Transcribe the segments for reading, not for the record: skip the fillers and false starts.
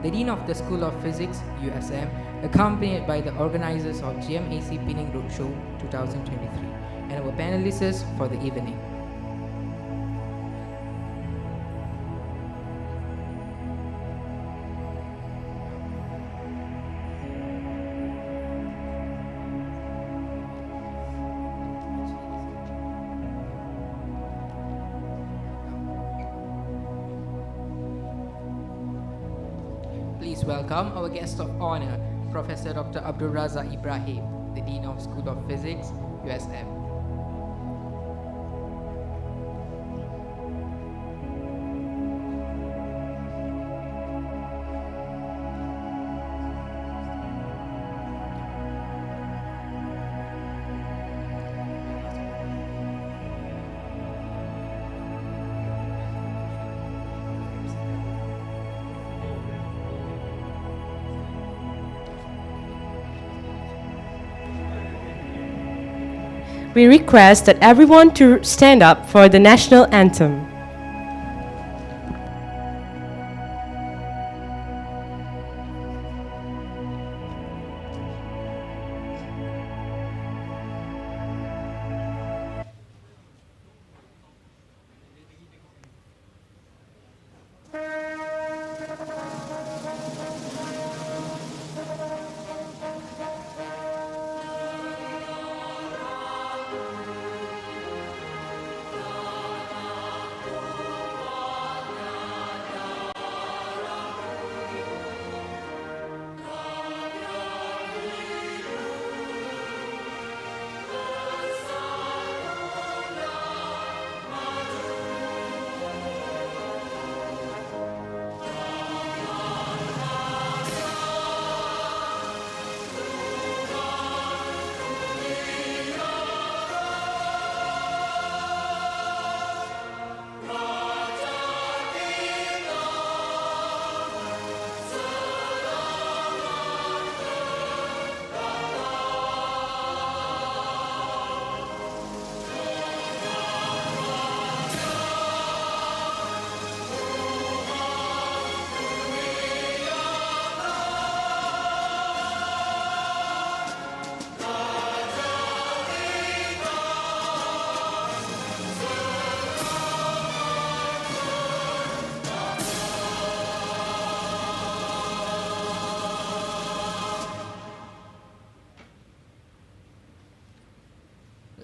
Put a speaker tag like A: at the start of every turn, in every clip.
A: the Dean of the School of Physics, USM, accompanied by the organizers of GMAC Penang Roadshow 2023, and our panelists for the evening. Please welcome our guest of honor, Professor Dr. Abdul Razak Ibrahim, the Dean of School of Physics, USM.
B: We request that everyone to stand up for the national anthem.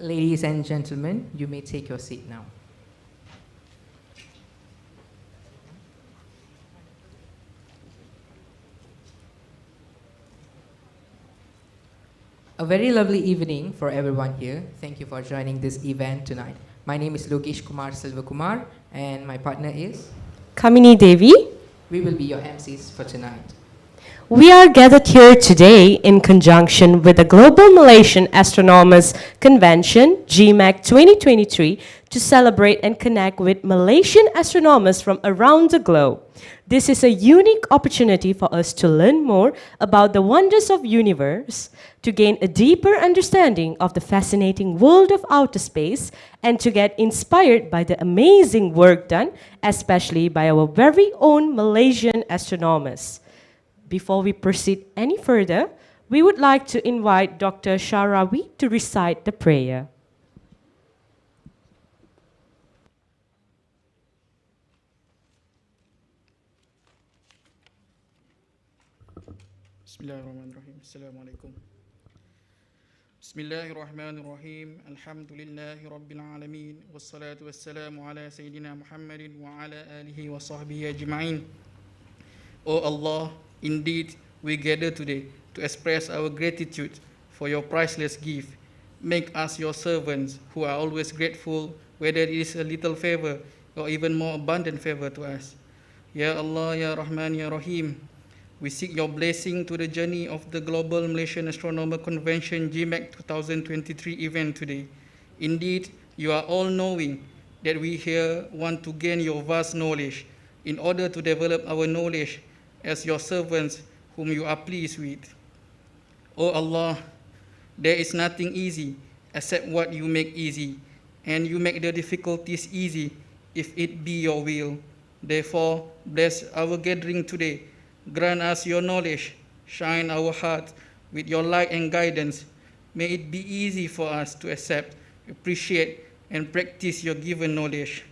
A: Ladies and gentlemen, you may take your seat now. A very lovely evening for everyone here. Thank you for joining this event tonight. My name is Lokesh Kumar Silvakumar, and my partner is
B: Kamini Devi.
A: We will be your MCs for tonight.
B: We are gathered here today in conjunction with the Global Malaysian Astronomers Convention, GMAC 2023, to celebrate and connect with Malaysian astronomers from around the globe. This is a unique opportunity for us to learn more about the wonders of the universe, to gain a deeper understanding of the fascinating world of outer space, and to get inspired by the amazing work done, especially by our very own Malaysian astronomers. Before we proceed any further, we would like to invite Dr. Sharawi to recite the prayer.
C: Bismillahirrahmanirrahim. Assalamualaikum. Bismillahirrahmanirrahim. Alhamdulillahi Rabbil Alamin. Wassalatu wassalamu ala Sayyidina Muhammadin wa ala alihi wa sahbihi ajma'in. O Allah, indeed we gather today to express our gratitude for your priceless gift. Make us your servants who are always grateful, whether it is a little favor or even more abundant favor to us. Ya Allah, Ya Rahman, Ya Rahim. We seek your blessing to the journey of the Global Malaysian Astronomical Convention GMAC 2023 event today. Indeed, you are all knowing that we here want to gain your vast knowledge in order to develop our knowledge as your servants whom you are pleased with. O Allah, there is nothing easy except what you make easy, and you make the difficulties easy if it be your will. Therefore, bless our gathering today Grant us your knowledge, shine our hearts with your light and guidance. May it be easy for us to accept, appreciate, and practice your given knowledge.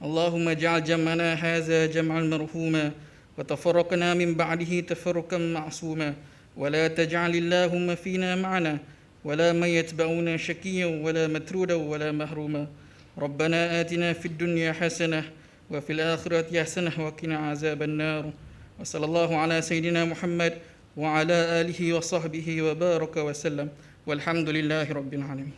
C: اللهم اجعل جمعنا هذا جمعا مرحوما وتفرقنا من بعده تفرقا معصوما ولا تجعل اللهم فينا معنا ولا من يتبعنا شقيا ولا مترودا ولا محروما ربنا آتنا في الدنيا حسنة وفي الآخرة حسنة وقنا عذاب النار وصلى الله على سيدنا محمد وعلى آله وصحبه وبارك وسلم والحمد لله رب العالمين.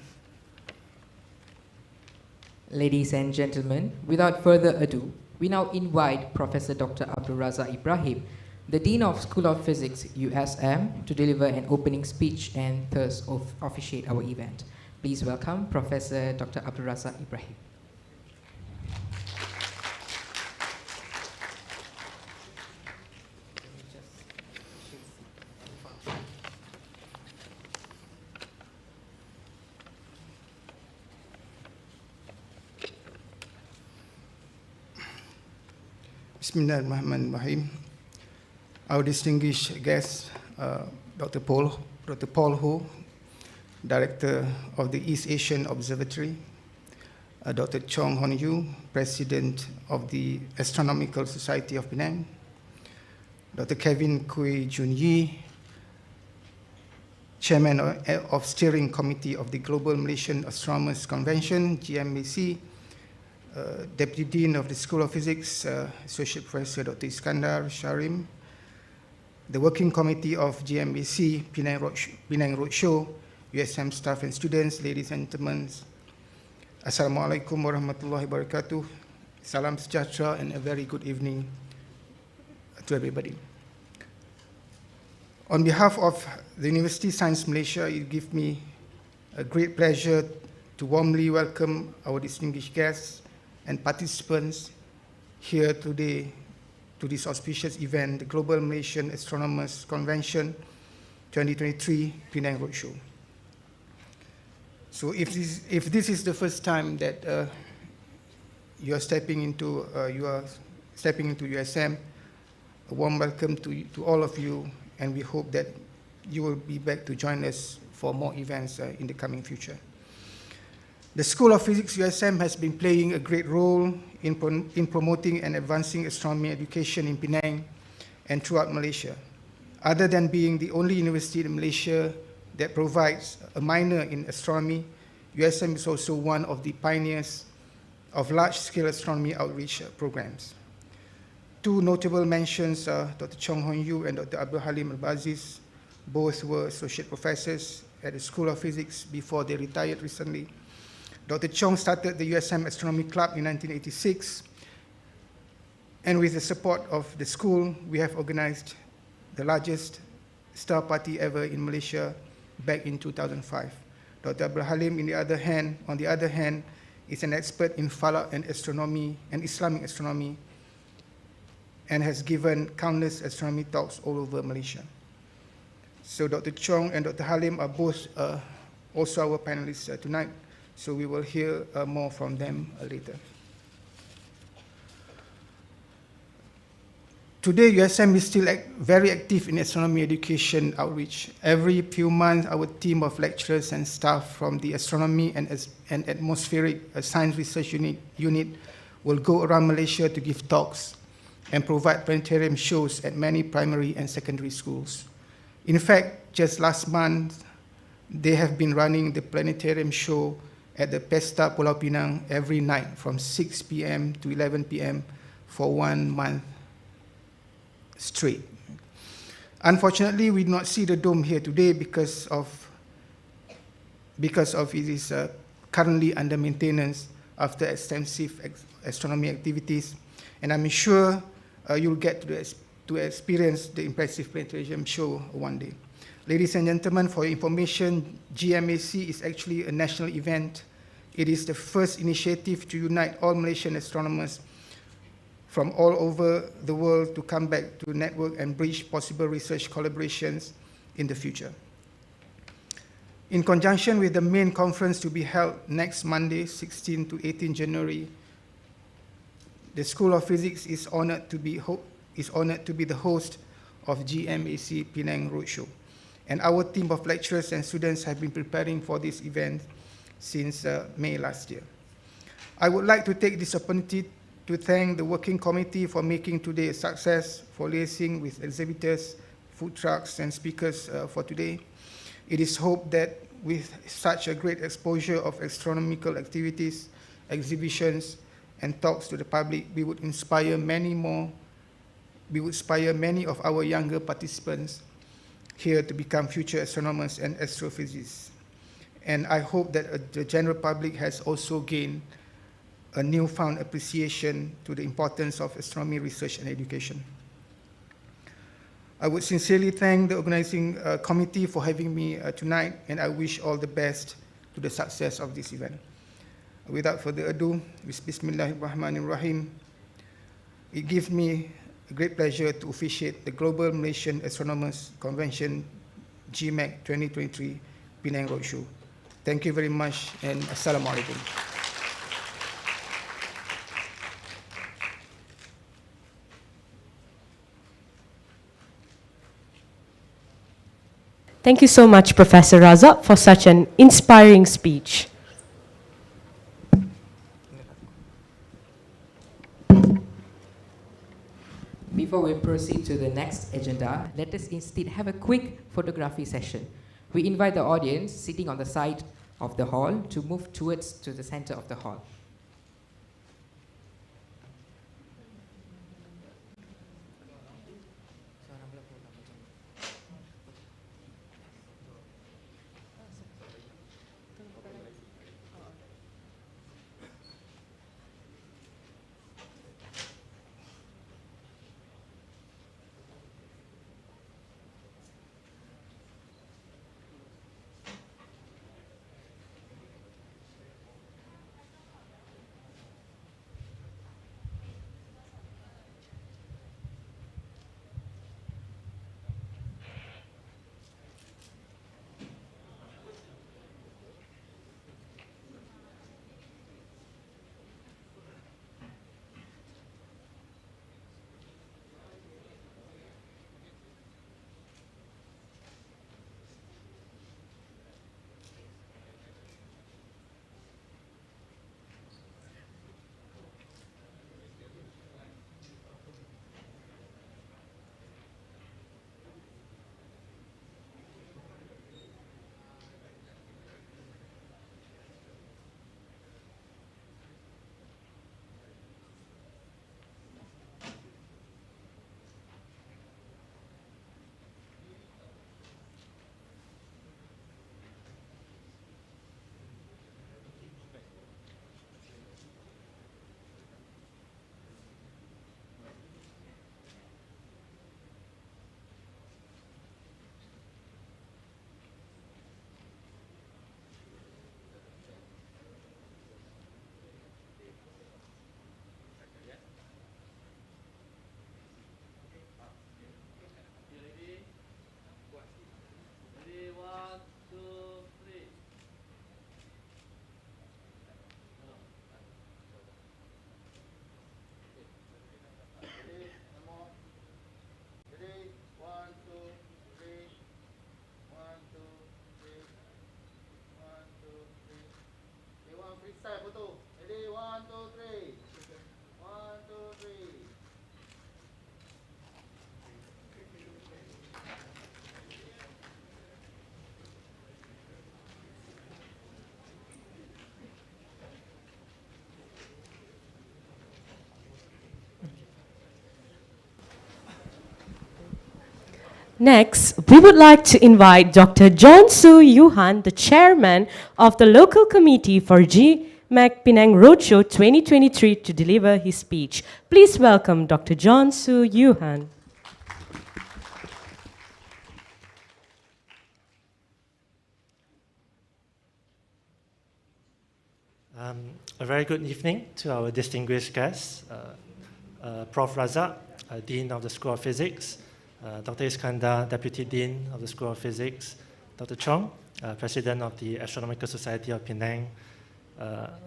A: Ladies and gentlemen, without further ado, we now invite Professor Dr. Abdul Razak Ibrahim, the Dean of School of Physics, USM, to deliver an opening speech and thus officiate our event. Please welcome Professor Dr. Abdul Razak Ibrahim.
D: Bismillahirrahmanirrahim. Our distinguished guest, Dr. Paul Ho, Director of the East Asian Observatory, Dr. Chong Hon Yu, President of the Astronomical Society of Penang, Dr. Kevin Kui Jun Yi, Chairman of Steering Committee of the Global Malaysian Astronomers Convention, GMAC, Deputy Dean of the School of Physics, Associate Professor Dr. Iskandar Sharim, the Working Committee of GMAC, Penang Roadshow, USM staff and students, ladies and gentlemen, Assalamualaikum warahmatullahi wabarakatuh, Salam Sejahtera, and a very good evening to everybody. On behalf of the University Science Malaysia, it gives me a great pleasure to warmly welcome our distinguished guests and participants here today to this auspicious event, the Global Malaysian Astronomers Convention 2023 Penang Roadshow. So if this is the first time that you are stepping into USM, a warm welcome to all of you, and we hope that you will be back to join us for more events in the coming future. The School of Physics USM has been playing a great role in promoting and advancing astronomy education in Penang and throughout Malaysia. Other than being the only university in Malaysia that provides a minor in astronomy, USM is also one of the pioneers of large-scale astronomy outreach programs. Two notable mentions are Dr. Chong Hon Yu and Dr. Abdul Halim Al-Baziz. Both were associate professors at the School of Physics before they retired recently. Dr. Chong started the USM Astronomy Club in 1986, and with the support of the school, we have organized the largest star party ever in Malaysia back in 2005. Dr. Abdul Halim, on the other hand, is an expert in Falak and astronomy and Islamic astronomy, and has given countless astronomy talks all over Malaysia. So Dr. Chong and Dr. Halim are both also our panelists tonight. So we will hear more from them later. Today, USM is still very active in astronomy education outreach. Every few months, our team of lecturers and staff from the Astronomy and Atmospheric Science Research Unit will go around Malaysia to give talks and provide planetarium shows at many primary and secondary schools. In fact, just last month, they have been running the planetarium show at the Pesta Pulau Pinang every night from 6 p.m. to 11 p.m. for 1 month straight. Unfortunately, we do not see the dome here today because of it is currently under maintenance after extensive astronomy activities, and I'm sure you'll get to experience the impressive planetarium show one day. Ladies and gentlemen, for your information, GMAC is actually a national event. It is the first initiative to unite all Malaysian astronomers from all over the world to come back to network and bridge possible research collaborations in the future. In conjunction with the main conference to be held next Monday, 16 to 18 January, the School of Physics is honored to is honored to be the host of GMAC Penang Roadshow. And our team of lecturers and students have been preparing for this event since May last year. I would like to take this opportunity to thank the working committee for making today a success, for liaising with exhibitors, food trucks, and speakers for today. It is hoped that with such a great exposure of astronomical activities, exhibitions, and talks to the public, we would inspire many of our younger participants here to become future astronomers and astrophysicists. And I hope that the general public has also gained a newfound appreciation to the importance of astronomy research and education. I would sincerely thank the organizing committee for having me tonight, and I wish all the best to the success of this event. Without further ado, with Bismillahirrahmanirrahim, it gives me a great pleasure to officiate the Global Malaysian Astronomers Convention GMAC 2023 Penang Roadshow. Thank you very much, and Assalamualaikum.
B: Thank you so much, Professor Razak, for such an inspiring speech.
A: Before we proceed to the next agenda, let us instead have a quick photography session. We invite the audience sitting on the side of the hall to move towards to the center of the hall.
B: Next, we would like to invite Dr. John Soo Yuhan, the chairman of the local committee for GMAC Penang Roadshow 2023, to deliver his speech. Please welcome Dr. John Soo Yuhan.
E: A very good evening to our distinguished guests, Prof. Razak, Dean of the School of Physics, Dr. Iskandar, Deputy Dean of the School of Physics, Dr. Chong, President of the Astronomical Society of Penang,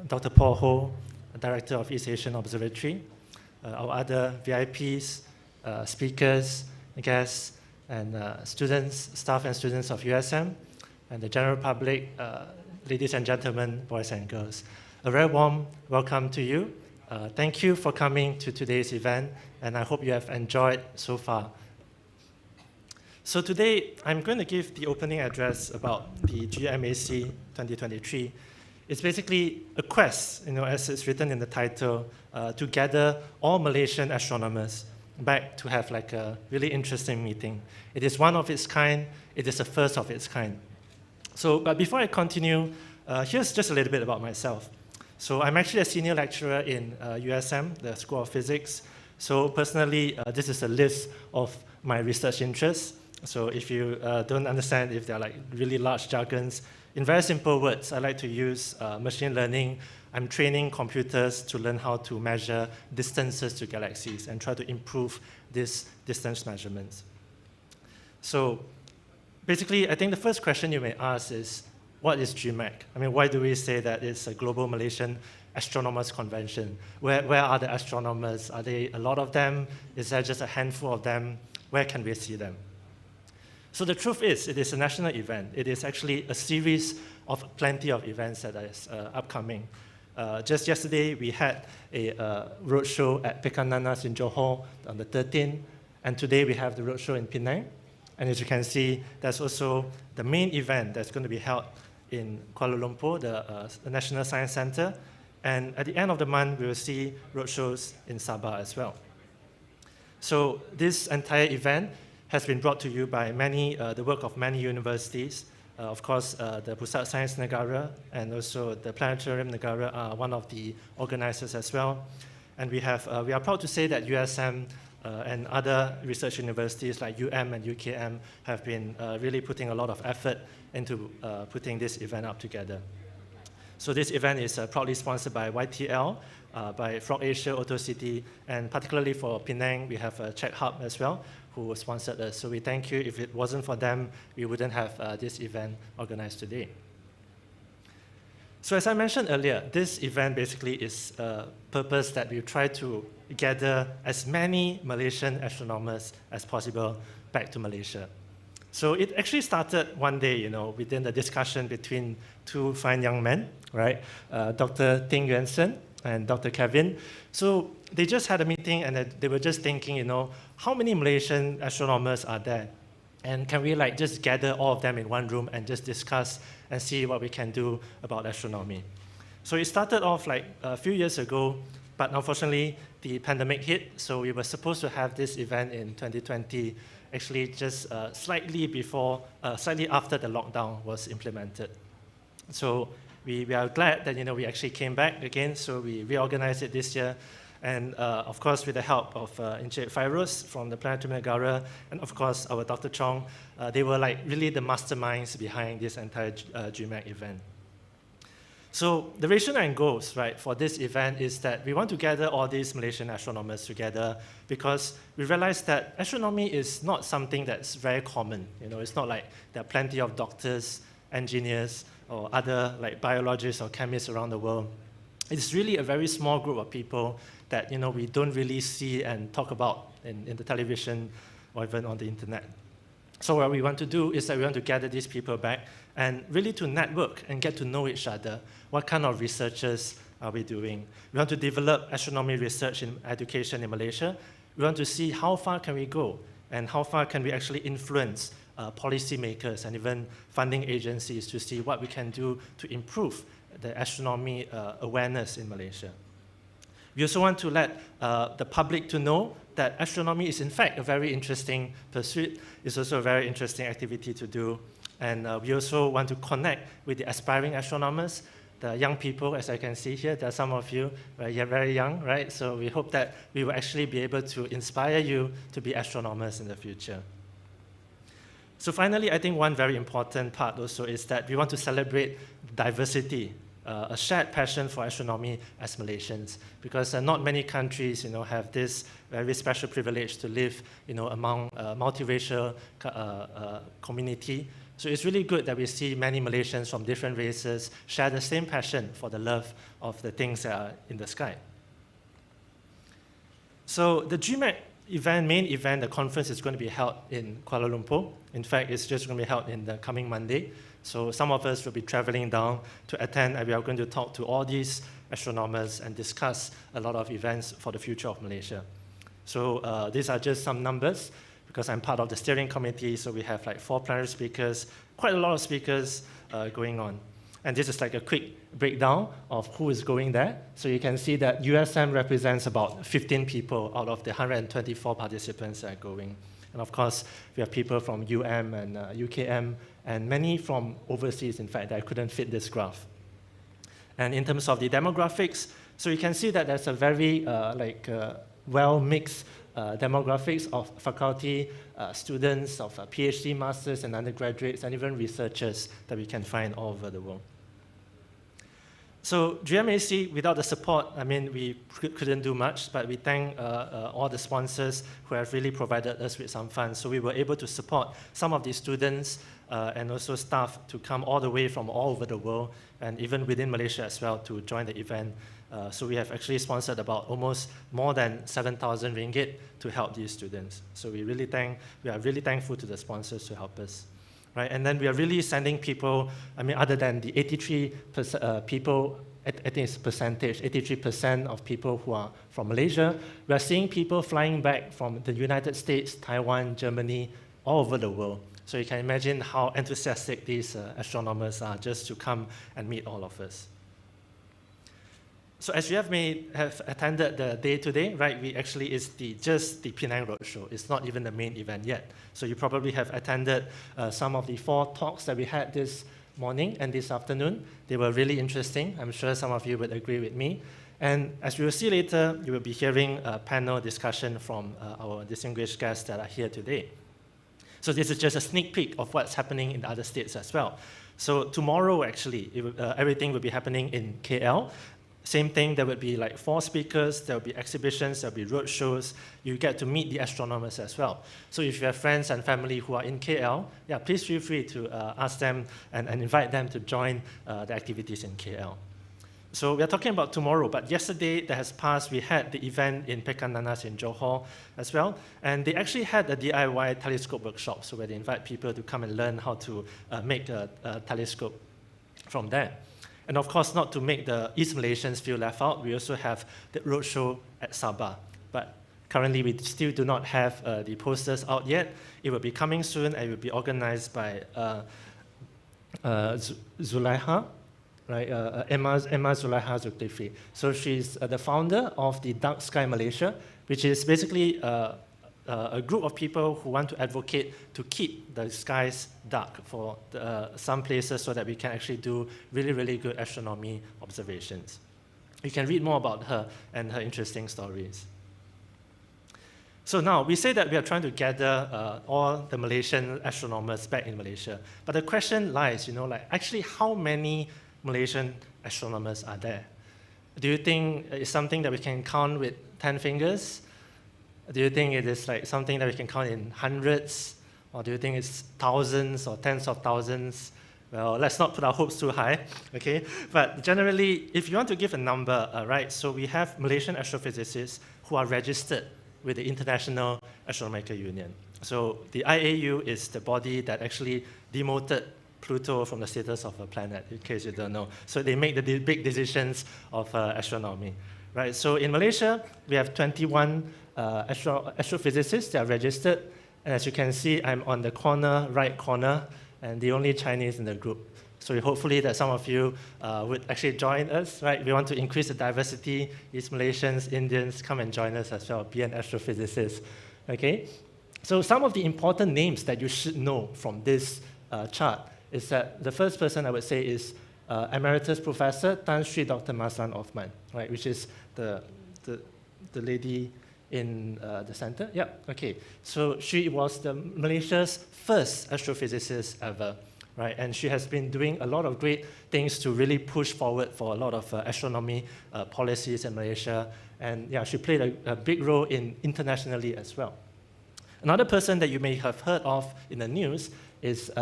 E: Dr. Paul Ho, Director of East Asian Observatory, our other VIPs, speakers, guests, and students, staff and students of USM, and the general public, ladies and gentlemen, boys and girls. A very warm welcome to you. Thank you for coming to today's event, and I hope you have enjoyed so far. So today, I'm going to give the opening address about the GMAC 2023. It's basically a quest, as it's written in the title, to gather all Malaysian astronomers back to have like a really interesting meeting. It is one of its kind. It is the first of its kind. So, but before I continue, here's just a little bit about myself. So I'm actually a senior lecturer in USM, the School of Physics. So personally, this is a list of my research interests. So if you don't understand if they're like really large jargons, in very simple words, I like to use machine learning. I'm training computers to learn how to measure distances to galaxies and try to improve these distance measurements. So basically, I think the first question you may ask is, what is GMAC? I mean, why do we say that it's a Global Malaysian Astronomers Convention? Where are the astronomers? Are there a lot of them? Is there just a handful of them? Where can we see them? So the truth is, it is a national event. It is actually a series of plenty of events that is upcoming. Just yesterday, we had a roadshow at Pekananas in Johor on the 13th, and today we have the roadshow in Penang. And as you can see, there's also the main event that's going to be held in Kuala Lumpur, the National Science Centre. And at the end of the month, we will see roadshows in Sabah as well. So this entire event has been brought to you by the work of many universities. Of course, the Pusat Sains Negara and also the Planetarium Negara are one of the organizers as well. And we are proud to say that USM and other research universities like UM and UKM have been really putting a lot of effort into putting this event up together. So this event is proudly sponsored by YTL, by Frog Asia, Auto City, and particularly for Penang, we have a Czech Hub as well, who sponsored us. So we thank you. If it wasn't for them, we wouldn't have this event organized today. So as I mentioned earlier, this event basically is a purpose that we try to gather as many Malaysian astronomers as possible back to Malaysia. So it actually started one day, within the discussion between two fine young men, right? Dr. Ting Yuan-sen and Dr. Kevin. So they just had a meeting and they were just thinking, how many Malaysian astronomers are there? And can we just gather all of them in one room and just discuss and see what we can do about astronomy? So it started off a few years ago, but unfortunately the pandemic hit. So we were supposed to have this event in 2020, actually just slightly after the lockdown was implemented. So we are glad that we actually came back again, so we reorganized it this year. And of course, with the help of Encik Fairuz from the Planetarium Negara, and of course, our Dr. Chong, they were really the masterminds behind this entire GMAC event. So the rationale and goals, for this event is that we want to gather all these Malaysian astronomers together because we realize that astronomy is not something that's very common. It's not like there are plenty of doctors, engineers, or other biologists or chemists around the world. It's really a very small group of people that we don't really see and talk about in the television or even on the internet. So what we want to do is that we want to gather these people back and really to network and get to know each other. What kind of researchers are we doing? We want to develop astronomy research in education in Malaysia. We want to see how far can we go and how far can we actually influence policymakers and even funding agencies to see what we can do to improve the astronomy awareness in Malaysia. We also want to let the public to know that astronomy is in fact a very interesting pursuit. It's also a very interesting activity to do. And we also want to connect with the aspiring astronomers, the young people, as I can see here. There are some of you very young, right? So we hope that we will actually be able to inspire you to be astronomers in the future. So finally, I think one very important part also is that we want to celebrate diversity, a shared passion for astronomy as Malaysians, because not many countries, have this very special privilege to live, among a multiracial community. So it's really good that we see many Malaysians from different races share the same passion for the love of the things that are in the sky. So the GMAC main event, the conference is going to be held in Kuala Lumpur. In fact, it's just going to be held in the coming Monday. So some of us will be traveling down to attend, and we are going to talk to all these astronomers and discuss a lot of events for the future of Malaysia. So these are just some numbers, because I'm part of the steering committee, so we have like 4 plenary speakers, quite a lot of speakers going on. And this is like a quick breakdown of who is going there. So you can see that USM represents about 15 people out of the 124 participants that are going. And of course, we have people from UM and UKM, and many from overseas, in fact, that couldn't fit this graph. And in terms of the demographics, so you can see that there's a very well-mixed demographics of faculty, students, of PhD, masters, and undergraduates, and even researchers that we can find all over the world. So GMAC, without the support, I mean, we couldn't do much, but we thank all the sponsors who have really provided us with some funds. So we were able to support some of the students and also staff to come all the way from all over the world, and even within Malaysia as well, to join the event. So we have actually sponsored about almost more than 7,000 ringgit to help these students. So we are really thankful to the sponsors to help us. Right? And then we are really sending people, I mean, other than the 83% people, I think it's percentage, 83% of people who are from Malaysia, we are seeing people flying back from the United States, Taiwan, Germany, all over the world. So you can imagine how enthusiastic these astronomers are just to come and meet all of us. So as you may have attended the day today, right, we actually is just the Penang Roadshow. It's not even the main event yet. So you probably have attended some of the 4 talks that we had this morning and this afternoon. They were really interesting. I'm sure some of you would agree with me. And as we will see later, you will be hearing a panel discussion from our distinguished guests that are here today. So this is just a sneak peek of what's happening in the other states as well. So tomorrow, actually, everything will be happening in KL. Same thing, there would be like 4 speakers, there will be exhibitions, there will be road shows. You get to meet the astronomers as well. So if you have friends and family who are in KL, yeah, please feel free to ask them and invite them to join the activities in KL. So we are talking about tomorrow, but yesterday that has passed, we had the event in Pekan Nanas in Johor as well. And they actually had a DIY telescope workshop, so where they invite people to come and learn how to make a telescope from there. And of course, not to make the East Malaysians feel left out, we also have the roadshow at Sabah. But currently, we still do not have the posters out yet. It will be coming soon, and it will be organized by Zulaiha, right? Emma Zulaiha Zulkifli. So she's the founder of the Dark Sky Malaysia, which is basically a group of people who want to advocate to keep the skies dark for some places so that we can actually do really, really good astronomy observations. You can read more about her and her interesting stories. So now, we say that we are trying to gather all the Malaysian astronomers back in Malaysia. But the question lies, actually how many Malaysian astronomers are there? Do you think it's something that we can count with 10 fingers? Do you think it is like something that we can count in hundreds? Or do you think it's thousands or tens of thousands? Well, let's not put our hopes too high, okay? But generally, if you want to give a number, right, so we have Malaysian astrophysicists who are registered with the International Astronomical Union. So the IAU is the body that actually demoted Pluto from the status of a planet, in case you don't know. So they make the big decisions of astronomy, right? So in Malaysia, we have 21 astrophysicists that are registered. And as you can see, I'm on the right corner, and the only Chinese in the group. So hopefully that some of you would actually join us, right? We want to increase the diversity. East Malaysians, Indians, come and join us as well, be an astrophysicist, okay? So some of the important names that you should know from this chart is that the first person I would say is Emeritus Professor Tan Sri Dr. Maslan Othman, right? Which is the lady in the center. Yep, okay. So she was Malaysia's first astrophysicist ever, right? And she has been doing a lot of great things to really push forward for a lot of astronomy policies in Malaysia. And yeah, she played a big role internationally as well. Another person that you may have heard of in the news is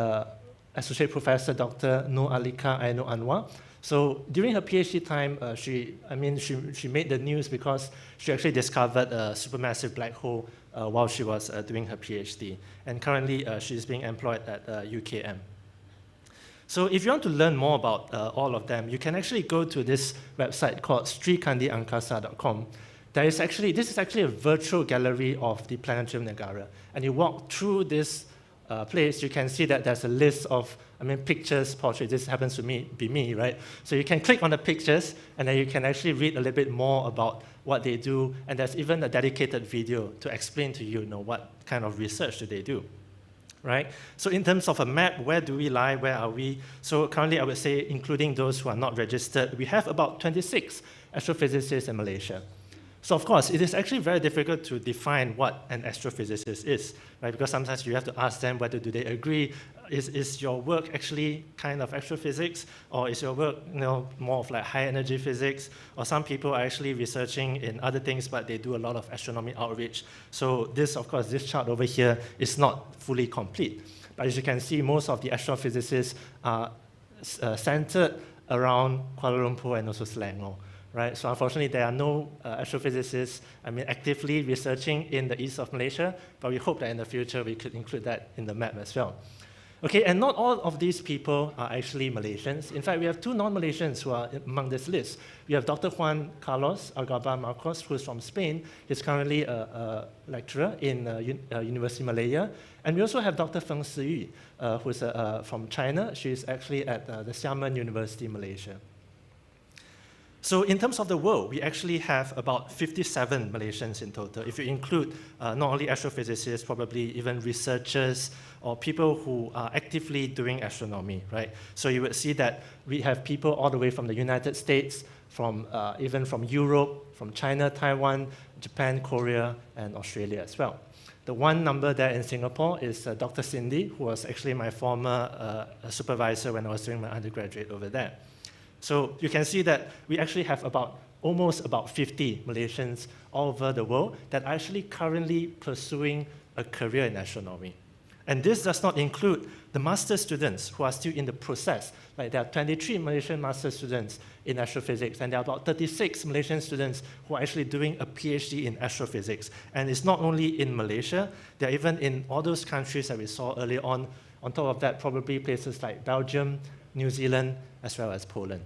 E: Associate Professor Dr. Nur Alika Ainur Anwar. So during her PhD time, she made the news because she actually discovered a supermassive black hole while she was doing her PhD. And currently, she's being employed at UKM. So if you want to learn more about all of them, you can actually go to this website called srikandiankasa.com. This is actually a virtual gallery of the Planetarium Negara. And you walk through this place, you can see that there's a list of, pictures, portraits. This happens to be me, right? So you can click on the pictures, and then you can actually read a little bit more about what they do. And there's even a dedicated video to explain to you, what kind of research do they do. Right? So in terms of a map, where do we lie, where are we? So currently I would say, including those who are not registered, we have about 26 astrophysicists in Malaysia. So of course, it is actually very difficult to define what an astrophysicist is, right? Because sometimes you have to ask them whether do they agree, is your work actually kind of astrophysics, or is your work more of like high energy physics, or some people are actually researching in other things, but they do a lot of astronomy outreach. So this, of course, this chart over here is not fully complete. But as you can see, most of the astrophysicists are centered around Kuala Lumpur and also Selangor. Right? So unfortunately, there are no astrophysicists actively researching in the east of Malaysia, but we hope that in the future we could include that in the map as well. Okay, and not all of these people are actually Malaysians. In fact, we have 2 non-Malaysians who are among this list. We have Dr. Juan Carlos Algaba Marcos, who is from Spain. He's currently a lecturer in Universiti Malaya. And we also have Dr. Feng Siyu, who is from China. She's actually at the Xiamen University, Malaysia. So in terms of the world, we actually have about 57 Malaysians in total. If you include not only astrophysicists, probably even researchers or people who are actively doing astronomy, right? So you would see that we have people all the way from the United States, even from Europe, from China, Taiwan, Japan, Korea, and Australia as well. The one number there in Singapore is Dr. Cindy, who was actually my former supervisor when I was doing my undergraduate over there. So you can see that we actually have almost about 50 Malaysians all over the world that are actually currently pursuing a career in astronomy. And this does not include the master's students who are still in the process. Like there are 23 Malaysian master's students in astrophysics, and there are about 36 Malaysian students who are actually doing a PhD in astrophysics. And it's not only in Malaysia, they're even in all those countries that we saw earlier on. On top of that, probably places like Belgium, New Zealand, as well as Poland.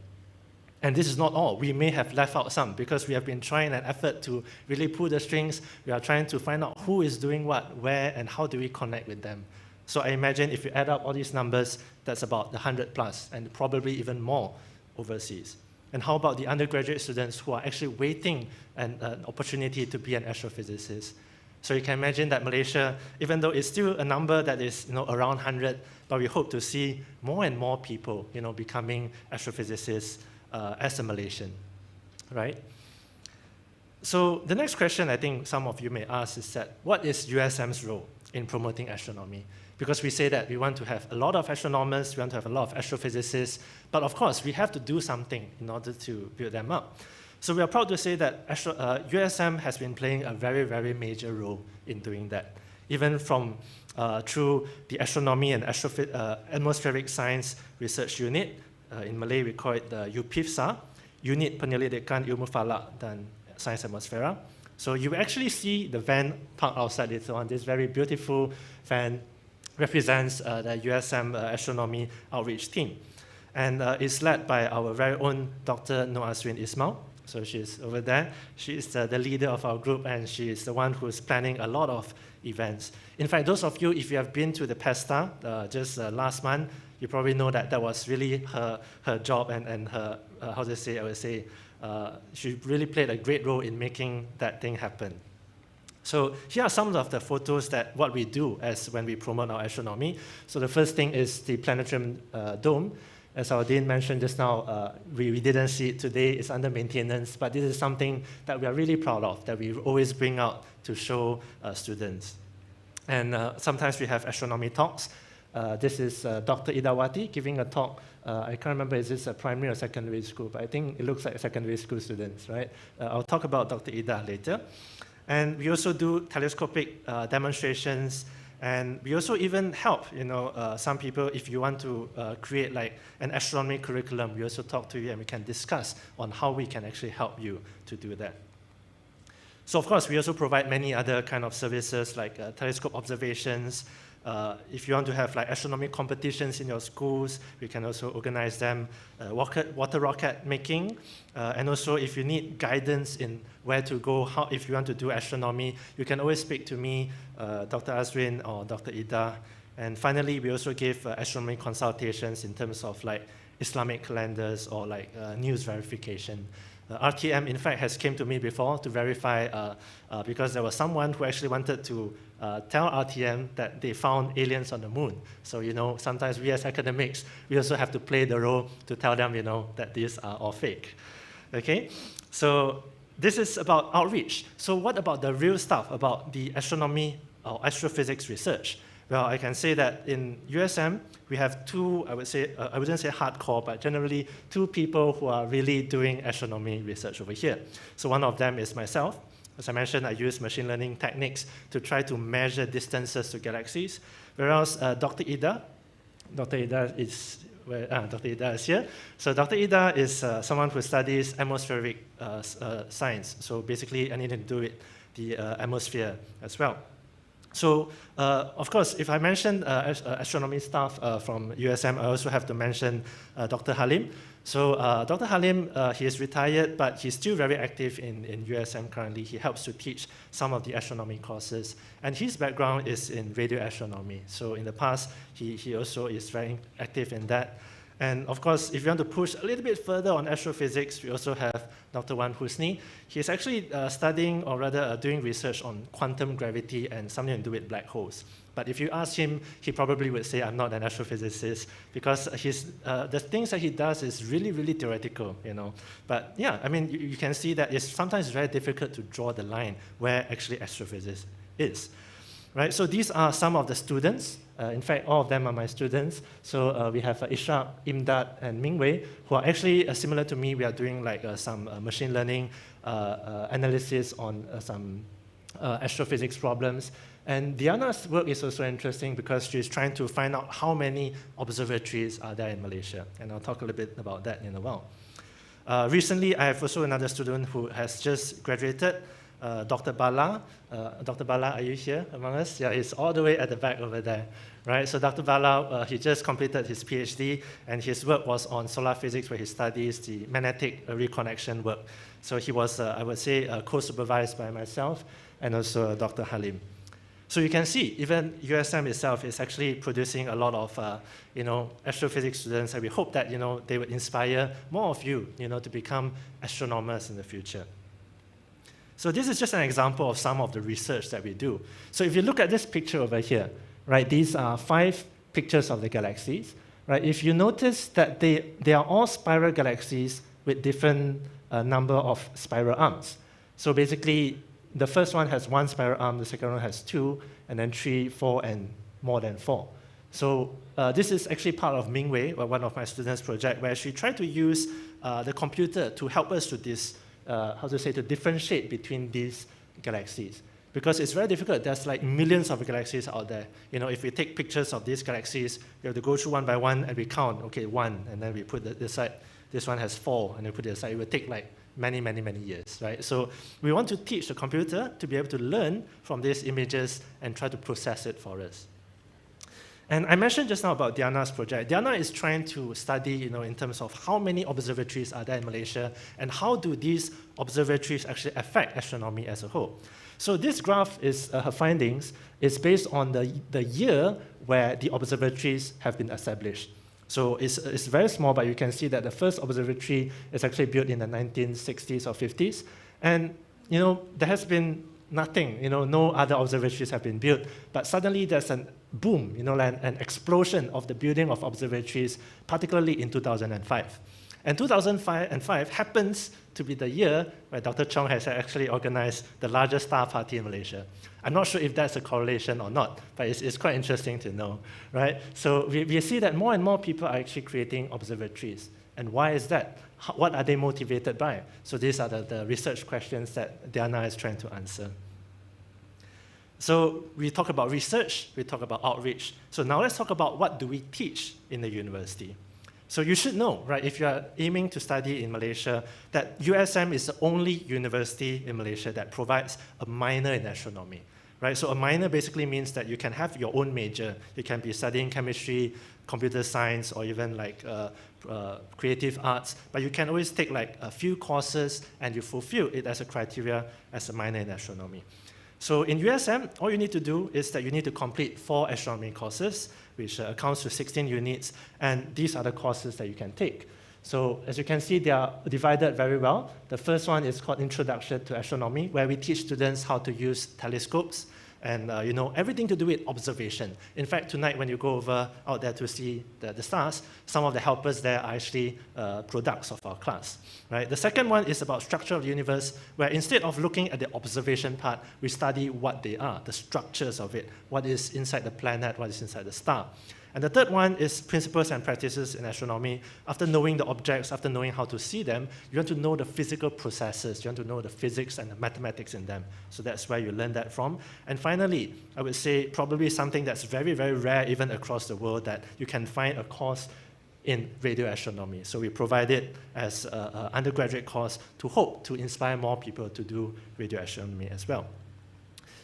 E: And this is not all. We may have left out some because we have been trying an effort to really pull the strings. We are trying to find out who is doing what, where, and how do we connect with them. So I imagine if you add up all these numbers, that's about 100 plus, and probably even more overseas. And how about the undergraduate students who are actually waiting an opportunity to be an astrophysicist? So you can imagine that Malaysia, even though it's still a number that is around 100, but we hope to see more and more people becoming astrophysicists as a Malaysian, right? So the next question I think some of you may ask is that, what is USM's role in promoting astronomy? Because we say that we want to have a lot of astronomers, we want to have a lot of astrophysicists, but of course we have to do something in order to build them up. So we are proud to say that USM has been playing a very, very major role in doing that. Even from through the Astronomy and Atmospheric Science Research Unit, in Malay we call it the UPIFSA, Unit Penyelidikan Ilmu Falak dan Sains Atmosfera. So you actually see the van parked outside it on this very beautiful van represents the USM Astronomy Outreach Team. And it's led by our very own Dr. Noasrin Ismail. So she's over there. She is the leader of our group, and she is the one who is planning a lot of events. In fact, those of you, if you have been to the PESTA just last month, you probably know that that was really her job and her, how to say, I would say, she really played a great role in making that thing happen. So here are some of the photos that what we do as when we promote our astronomy. So the first thing is the Planetarium Dome. As our Dean mentioned just now, we didn't see it today, it's under maintenance, but this is something that we are really proud of, that we always bring out to show students. And sometimes we have astronomy talks. This is Dr. Idawati giving a talk. I can't remember, is this a primary or secondary school, but I think it looks like secondary school students, right? I'll talk about Dr. Ida later. And we also do telescopic demonstrations, and we also even help, some people, if you want to create like an astronomy curriculum, we also talk to you and we can discuss on how we can actually help you to do that. So of course, we also provide many other kind of services like telescope observations. If you want to have like astronomy competitions in your schools, we can also organize them, water rocket making, and also if you need guidance in where to go, if you want to do astronomy, you can always speak to me, Dr. Azrin or Dr. Ida. And finally, we also give astronomy consultations in terms of like Islamic calendars or like news verification. RTM, in fact, has came to me before to verify because there was someone who actually wanted to tell RTM that they found aliens on the moon. So, you know, sometimes we as academics, we also have to play the role to tell them, you know, that these are all fake. Okay? So this is about outreach. So what about the real stuff about the astronomy or astrophysics research? Well, I can say that in USM, we have two, I would say, I wouldn't say hardcore, but generally two people who are really doing astronomy research over here. So one of them is myself. As I mentioned, I use machine learning techniques to try to measure distances to galaxies, whereas Dr. Ida is here. So Dr. Ida is someone who studies atmospheric science. So basically anything to do with the atmosphere as well. So, of course, if I mention astronomy staff from USM, I also have to mention Dr. Halim. So, Dr. Halim, he is retired, but he's still very active in USM currently. He helps to teach some of the astronomy courses. And his background is in radio astronomy. So, in the past, he also is very active in that. And of course, if you want to push a little bit further on astrophysics, we also have Dr. Wan Husni. He's actually studying, or rather doing research on quantum gravity and something to do with black holes. But if you ask him, he probably would say, I'm not an astrophysicist, because the things that he does is really, really theoretical, you know. But yeah, I mean, you can see that it's sometimes very difficult to draw the line where actually astrophysics is. Right, so these are some of the students. In fact, all of them are my students. So we have Ishraq, Imdad, and Mingwei, who are actually similar to me. We are doing like some machine learning analysis on some astrophysics problems. And Diana's work is also interesting because she's trying to find out how many observatories are there in Malaysia. And I'll talk a little bit about that in a while. Recently, I have also another student who has just graduated, Dr. Bala. Dr. Bala, are you here among us? Yeah, he's all the way at the back over there, right? So Dr. Bala, he just completed his PhD, and his work was on solar physics, where he studies the magnetic reconnection work. So he was, I would say, co-supervised by myself and also Dr. Halim. So you can see, even USM itself is actually producing a lot of, you know, astrophysics students, and we hope that, you know, they would inspire more of you, you know, to become astronomers in the future. So this is just an example of some of the research that we do. So if you look at this picture over here, right, these are 5 pictures of the galaxies, right? If you notice that they are all spiral galaxies with different number of spiral arms. So basically, the first one has 1 spiral arm, the second one has 2, and then 3, 4, and more than 4. So this is actually part of Mingwei, one of my students' project, where she tried to use the computer to help us to to differentiate between these galaxies. Because it's very difficult. There's like millions of galaxies out there. You know, if we take pictures of these galaxies, we have to go through one by one and we count, okay, 1, and then we put this side, this one has 4, and we put it aside. It will take like many, many, many years, right? So we want to teach the computer to be able to learn from these images and try to process it for us. And I mentioned just now about Diana's project. Diana is trying to study, you know, in terms of how many observatories are there in Malaysia and how do these observatories actually affect astronomy as a whole. So this graph is her findings is based on the year where the observatories have been established. So it's very small, but you can see that the first observatory is actually built in the 1960s or 50s. And, you know, there has been nothing, you know, no other observatories have been built, but suddenly there's a boom, you know, an explosion of the building of observatories, particularly in 2005. And 2005 happens to be the year where Dr. Chong has actually organized the largest star party in Malaysia. I'm not sure if that's a correlation or not, but it's quite interesting to know, right? So we see that more and more people are actually creating observatories. And why is that? What are they motivated by? So these are the research questions that Diana is trying to answer. So we talk about research, we talk about outreach. So now let's talk about what do we teach in the university. So you should know, right, if you are aiming to study in Malaysia, that USM is the only university in Malaysia that provides a minor in astronomy, right? So a minor basically means that you can have your own major. You can be studying chemistry, computer science, or even like creative arts, but you can always take like a few courses and you fulfill it as a criteria as a minor in astronomy. So in USM, all you need to do is that you need to complete 4 astronomy courses, which accounts to 16 units, and these are the courses that you can take. So as you can see, they are divided very well. The first one is called Introduction to Astronomy, where we teach students how to use telescopes and everything to do with observation. In fact, tonight when you go over out there to see the stars, some of the helpers there are actually products of our class. Right? The second one is about structure of the universe, where instead of looking at the observation part, we study what they are, the structures of it, what is inside the planet, what is inside the star. And the third one is principles and practices in astronomy. After knowing the objects, after knowing how to see them, you want to know the physical processes. You want to know the physics and the mathematics in them. So that's where you learn that from. And finally, I would say probably something that's very, very rare even across the world, that you can find a course in radio astronomy. So we provide it as an undergraduate course to hope to inspire more people to do radio astronomy as well.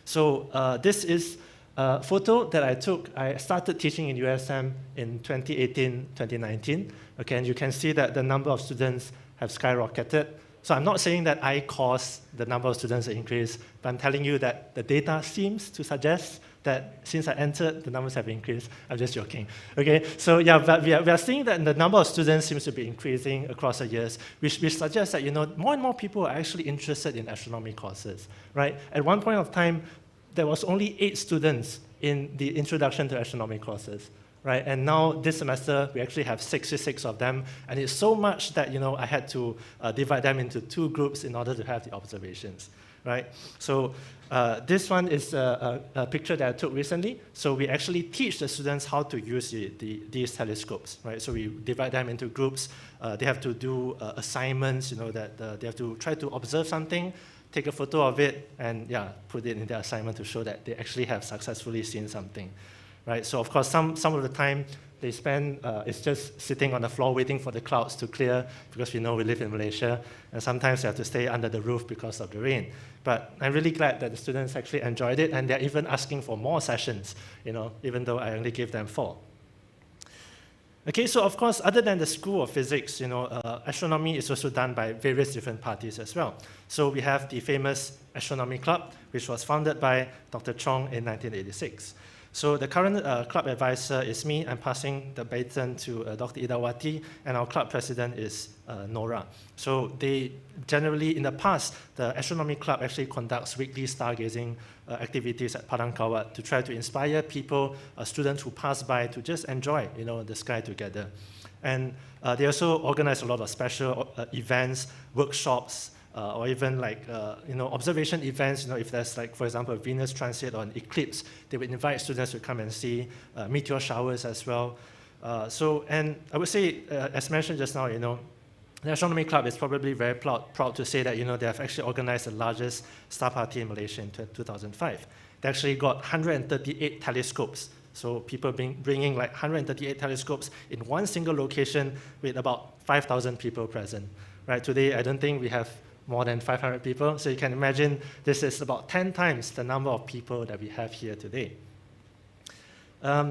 E: So this is a photo that I took. I started teaching in USM in 2018, 2019. Okay, and you can see that the number of students have skyrocketed. So I'm not saying that I caused the number of students to increase, but I'm telling you that the data seems to suggest that since I entered, the numbers have increased. I'm just joking. Okay, so yeah, but we are seeing that the number of students seems to be increasing across the years, which suggests that more and more people are actually interested in astronomy courses, right? At one point of time, there was only 8 students in the Introduction to Astronomy courses, right? And now this semester, we actually have 66 of them, and it's so much that I had to divide them into 2 groups in order to have the observations, right? So this one is a picture that I took recently. So we actually teach the students how to use these telescopes, right? So we divide them into groups. They have to do assignments, that they have to try to observe something, take a photo of it, and put it in their assignment to show that they actually have successfully seen something, right? So of course, some of the time they spend it's just sitting on the floor waiting for the clouds to clear, because we know we live in Malaysia, and sometimes they have to stay under the roof because of the rain. But I'm really glad that the students actually enjoyed it, and they're even asking for more sessions, even though I only gave them 4. Okay, so of course, other than the School of Physics, astronomy is also done by various different parties as well. So we have the famous Astronomy Club, which was founded by Dr. Chong in 1986. So the current club advisor is me. I'm passing the baton to Dr. Idawati, and our club president is Nora. So they generally, in the past, the Astronomy Club actually conducts weekly stargazing activities at Padang Kawat to try to inspire people, students who pass by, to just enjoy the sky together. And they also organize a lot of special events, workshops, or even like observation events. If there's like, for example, a Venus transit or an eclipse, they would invite students to come and see meteor showers as well. And I would say, as mentioned just now, the Astronomy Club is probably very proud to say that they have actually organized the largest star party in Malaysia in 2005. They actually got 138 telescopes. So people bringing like 138 telescopes in one single location with about 5,000 people present. Right? Today, I don't think we have more than 500 people. So you can imagine this is about 10 times the number of people that we have here today.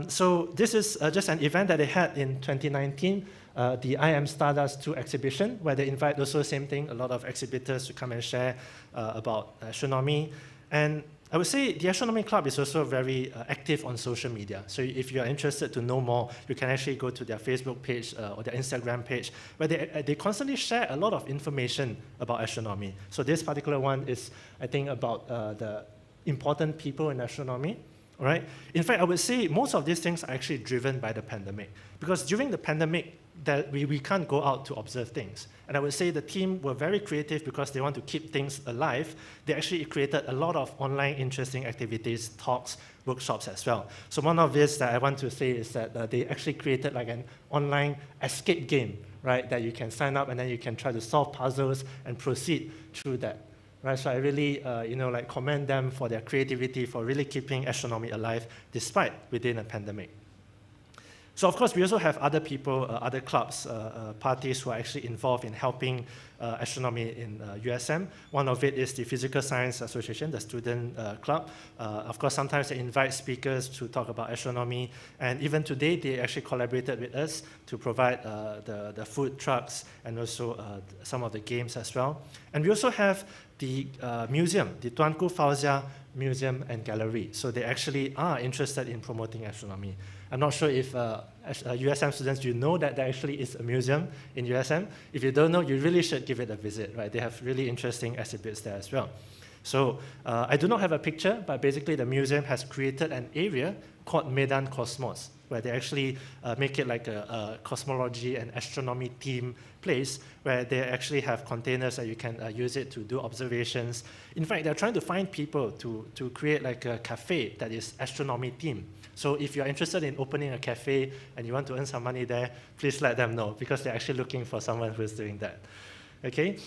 E: So this is just an event that they had in 2019, the I Am Stardust 2 exhibition, where they invite also same thing, a lot of exhibitors to come and share about astronomy. And I would say the Astronomy Club is also very active on social media. So if you are interested to know more, you can actually go to their Facebook page or their Instagram page, where they constantly share a lot of information about astronomy. So this particular one is, I think, about the important people in astronomy. Right? In fact, I would say most of these things are actually driven by the pandemic. Because during the pandemic, we can't go out to observe things. And I would say the team were very creative because they want to keep things alive. They actually created a lot of online interesting activities, talks, workshops as well. So one of this that I want to say is that they actually created like an online escape game, right? That you can sign up and then you can try to solve puzzles and proceed through that. Right, so I really, commend them for their creativity, for really keeping astronomy alive despite within a pandemic. So of course, we also have other people, other clubs, parties who are actually involved in helping astronomy in USM. One of it is the Physical Science Association, the student club. Of course, sometimes they invite speakers to talk about astronomy. And even today, they actually collaborated with us to provide the food trucks and also some of the games as well. And we also have the museum, the Tuanku Fauzia Museum and Gallery. So they actually are interested in promoting astronomy. I'm not sure if USM students, you know that there actually is a museum in USM. If you don't know, you really should give it a visit, right? They have really interesting exhibits there as well. So I do not have a picture, but basically the museum has created an area called Medan Cosmos, where they actually make it like a cosmology and astronomy theme place, where they actually have containers that you can use it to do observations. In fact, they're trying to find people to create like a cafe that is astronomy themed. So if you're interested in opening a cafe and you want to earn some money there, please let them know, because they're actually looking for someone who's doing that. Okay?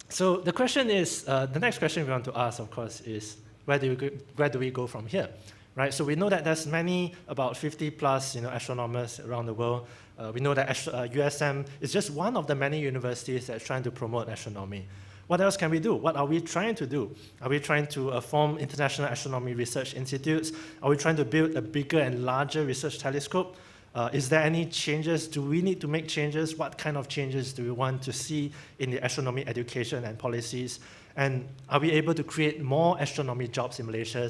E: So the question is, the next question we want to ask, of course, is where do we go from here? Right? So we know that there's about 50 plus astronomers around the world. We know that USM is just one of the many universities that's trying to promote astronomy. What else can we do? What are we trying to do? Are we trying to form international astronomy research institutes? Are we trying to build a bigger and larger research telescope? Is there any changes? Do we need to make changes? What kind of changes do we want to see in the astronomy education and policies? And are we able to create more astronomy jobs in Malaysia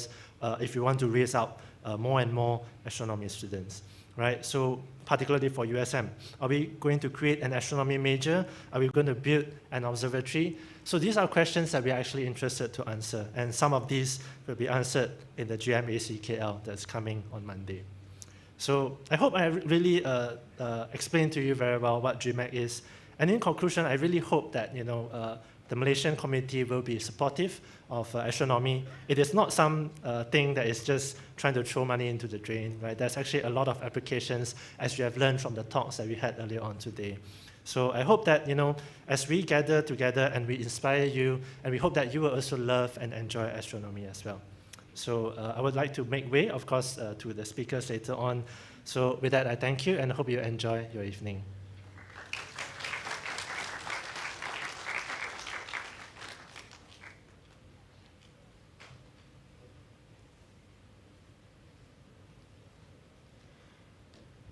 E: if we want to raise up more and more astronomy students? Right? So particularly for USM, are we going to create an astronomy major? Are we going to build an observatory? So these are questions that we're actually interested to answer, and some of these will be answered in the GMAC KL that's coming on Monday. So I hope I really explained to you very well what GMAC is. And in conclusion, I really hope that the Malaysian community will be supportive of astronomy. It is not some thing that is just trying to throw money into the drain, right? There's actually a lot of applications, as you have learned from the talks that we had earlier on today. So I hope that, as we gather together and we inspire you, and we hope that you will also love and enjoy astronomy as well. So I would like to make way, of course, to the speakers later on. So with that, I thank you and I hope you enjoy your evening.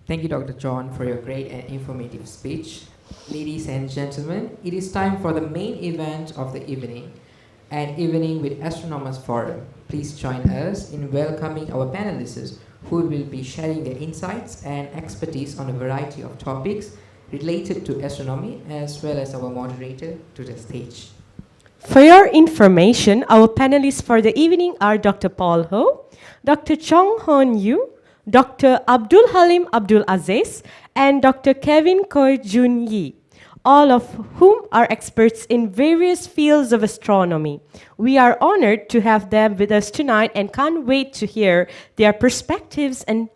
A: Thank you, Dr. John, for your great and informative speech. Ladies and gentlemen, it is time for the main event of the evening, an evening with Astronomers Forum. Please join us in welcoming our panelists who will be sharing their insights and expertise on a variety of topics related to astronomy, as well as our moderator to the stage.
B: For your information, our panelists for the evening are Dr. Paul Ho, Dr. Chong Hon Yu, Dr. Abdul Halim Abdul Aziz, and Dr. Kevin Koy Jun Yi, all of whom are experts in various fields of astronomy. We are honored to have them with us tonight and can't wait to hear their perspectives and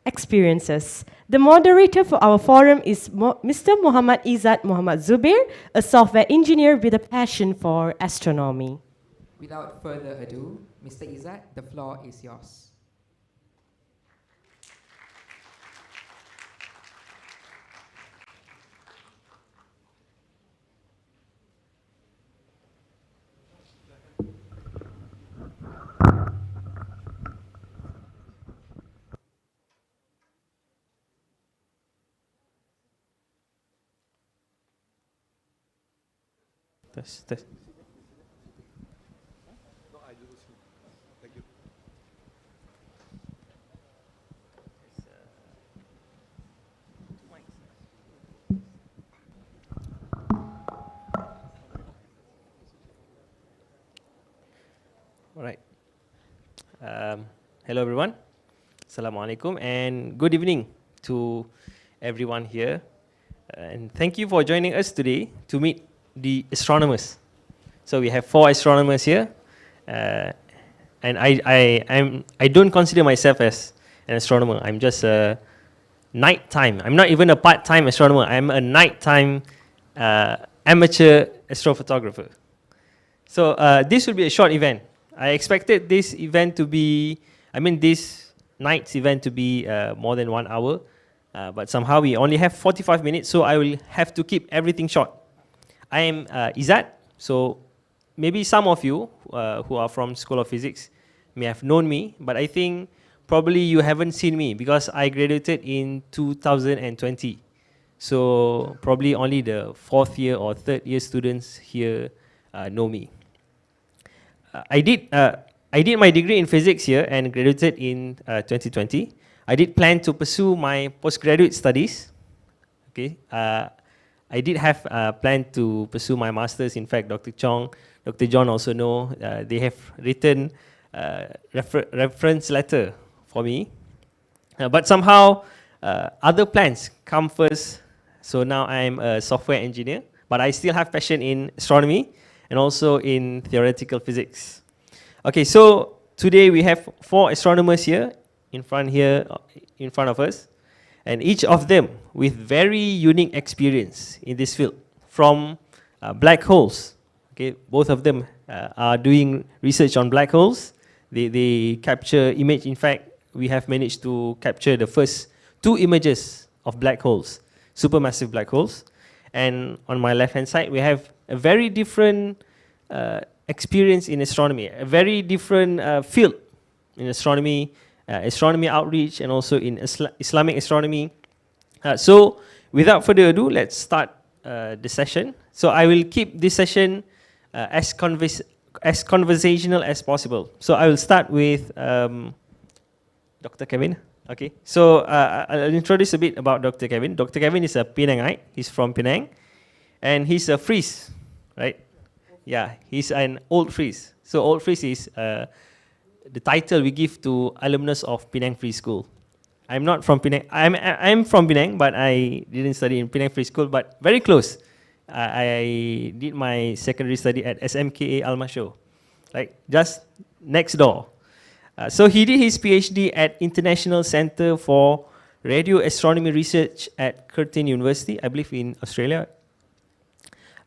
B: experiences. The moderator for our forum is Mr. Muhammad Izzat Muhammad Zubair, a software engineer with a passion for astronomy.
A: Without further ado, Mr. Izzat, the floor is yours.
F: Test. All right. Hello, everyone. Assalamualaikum, and good evening to everyone here. And thank you for joining us today to meet the astronomers. So we have 4 astronomers here, and I don't consider myself as an astronomer. I'm just a nighttime. I'm not even a part-time astronomer. I'm a nighttime amateur astrophotographer. So this will be a short event. I expected this event to be, this night's event to be more than 1 hour, but somehow we only have 45 minutes, so I will have to keep everything short. I am Izzat, so maybe some of you who are from School of Physics may have known me, but I think probably you haven't seen me because I graduated in 2020. So probably only the 4th year or 3rd year students here know me. I did my degree in physics here and graduated in 2020. I did plan to pursue my postgraduate studies. Okay, I did have planned to pursue my masters. In fact, Dr. John also know they have written reference letter for me. But somehow other plans come first. So now I'm a software engineer, but I still have passion in astronomy and also in theoretical physics. Okay, so today we have 4 astronomers here in front of us, and each of them with very unique experience in this field from black holes. Okay, both of them are doing research on black holes. They capture image. In fact, we have managed to capture the first 2 images of black holes, supermassive black holes. And on my left-hand side, we have a very different experience in astronomy, a very different field in astronomy, astronomy outreach, and also in Islamic astronomy. So without further ado, let's start the session. So I will keep this session as conversational as possible. So I will start with Dr. Kevin. Okay, so I'll introduce a bit about Dr. Kevin. Dr. Kevin is a Penangite. He's from Penang, and he's a Fries, right? Yeah, he's an old Fries. So old Fries is the title we give to alumnus of Penang Free School. I'm not from Penang. I'm from Penang, but I didn't study in Penang Free School, but very close. I did my secondary study at SMKA Almasho, like just next door. So he did his PhD at International Center for Radio Astronomy Research at Curtin University, I believe in Australia,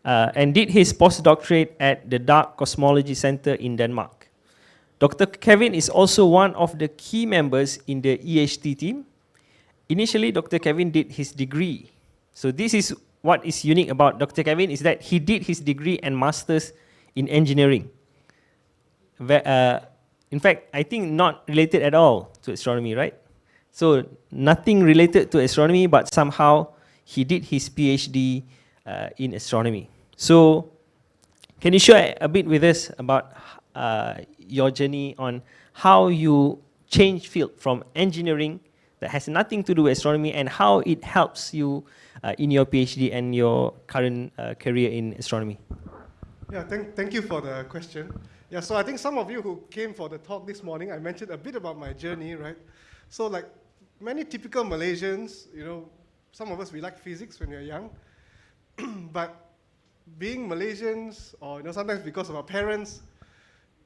F: and did his postdoctorate at the Dark Cosmology Center in Denmark. Dr. Kevin is also one of the key members in the EHT team. Initially, Dr. Kevin did his degree. So this is what is unique about Dr. Kevin, is that he did his degree and master's in engineering. In fact, I think not related at all to astronomy, right? So nothing related to astronomy, but somehow he did his PhD in astronomy. So can you share a bit with us about your journey on how you change field from engineering that has nothing to do with astronomy and how it helps you in your PhD and your current career in astronomy?
G: Yeah, thank you for the question. Yeah, so I think some of you who came for the talk this morning, I mentioned a bit about my journey, right? So like many typical Malaysians, you know, some of us, we like physics when we are young, but being Malaysians, or you know, sometimes because of our parents,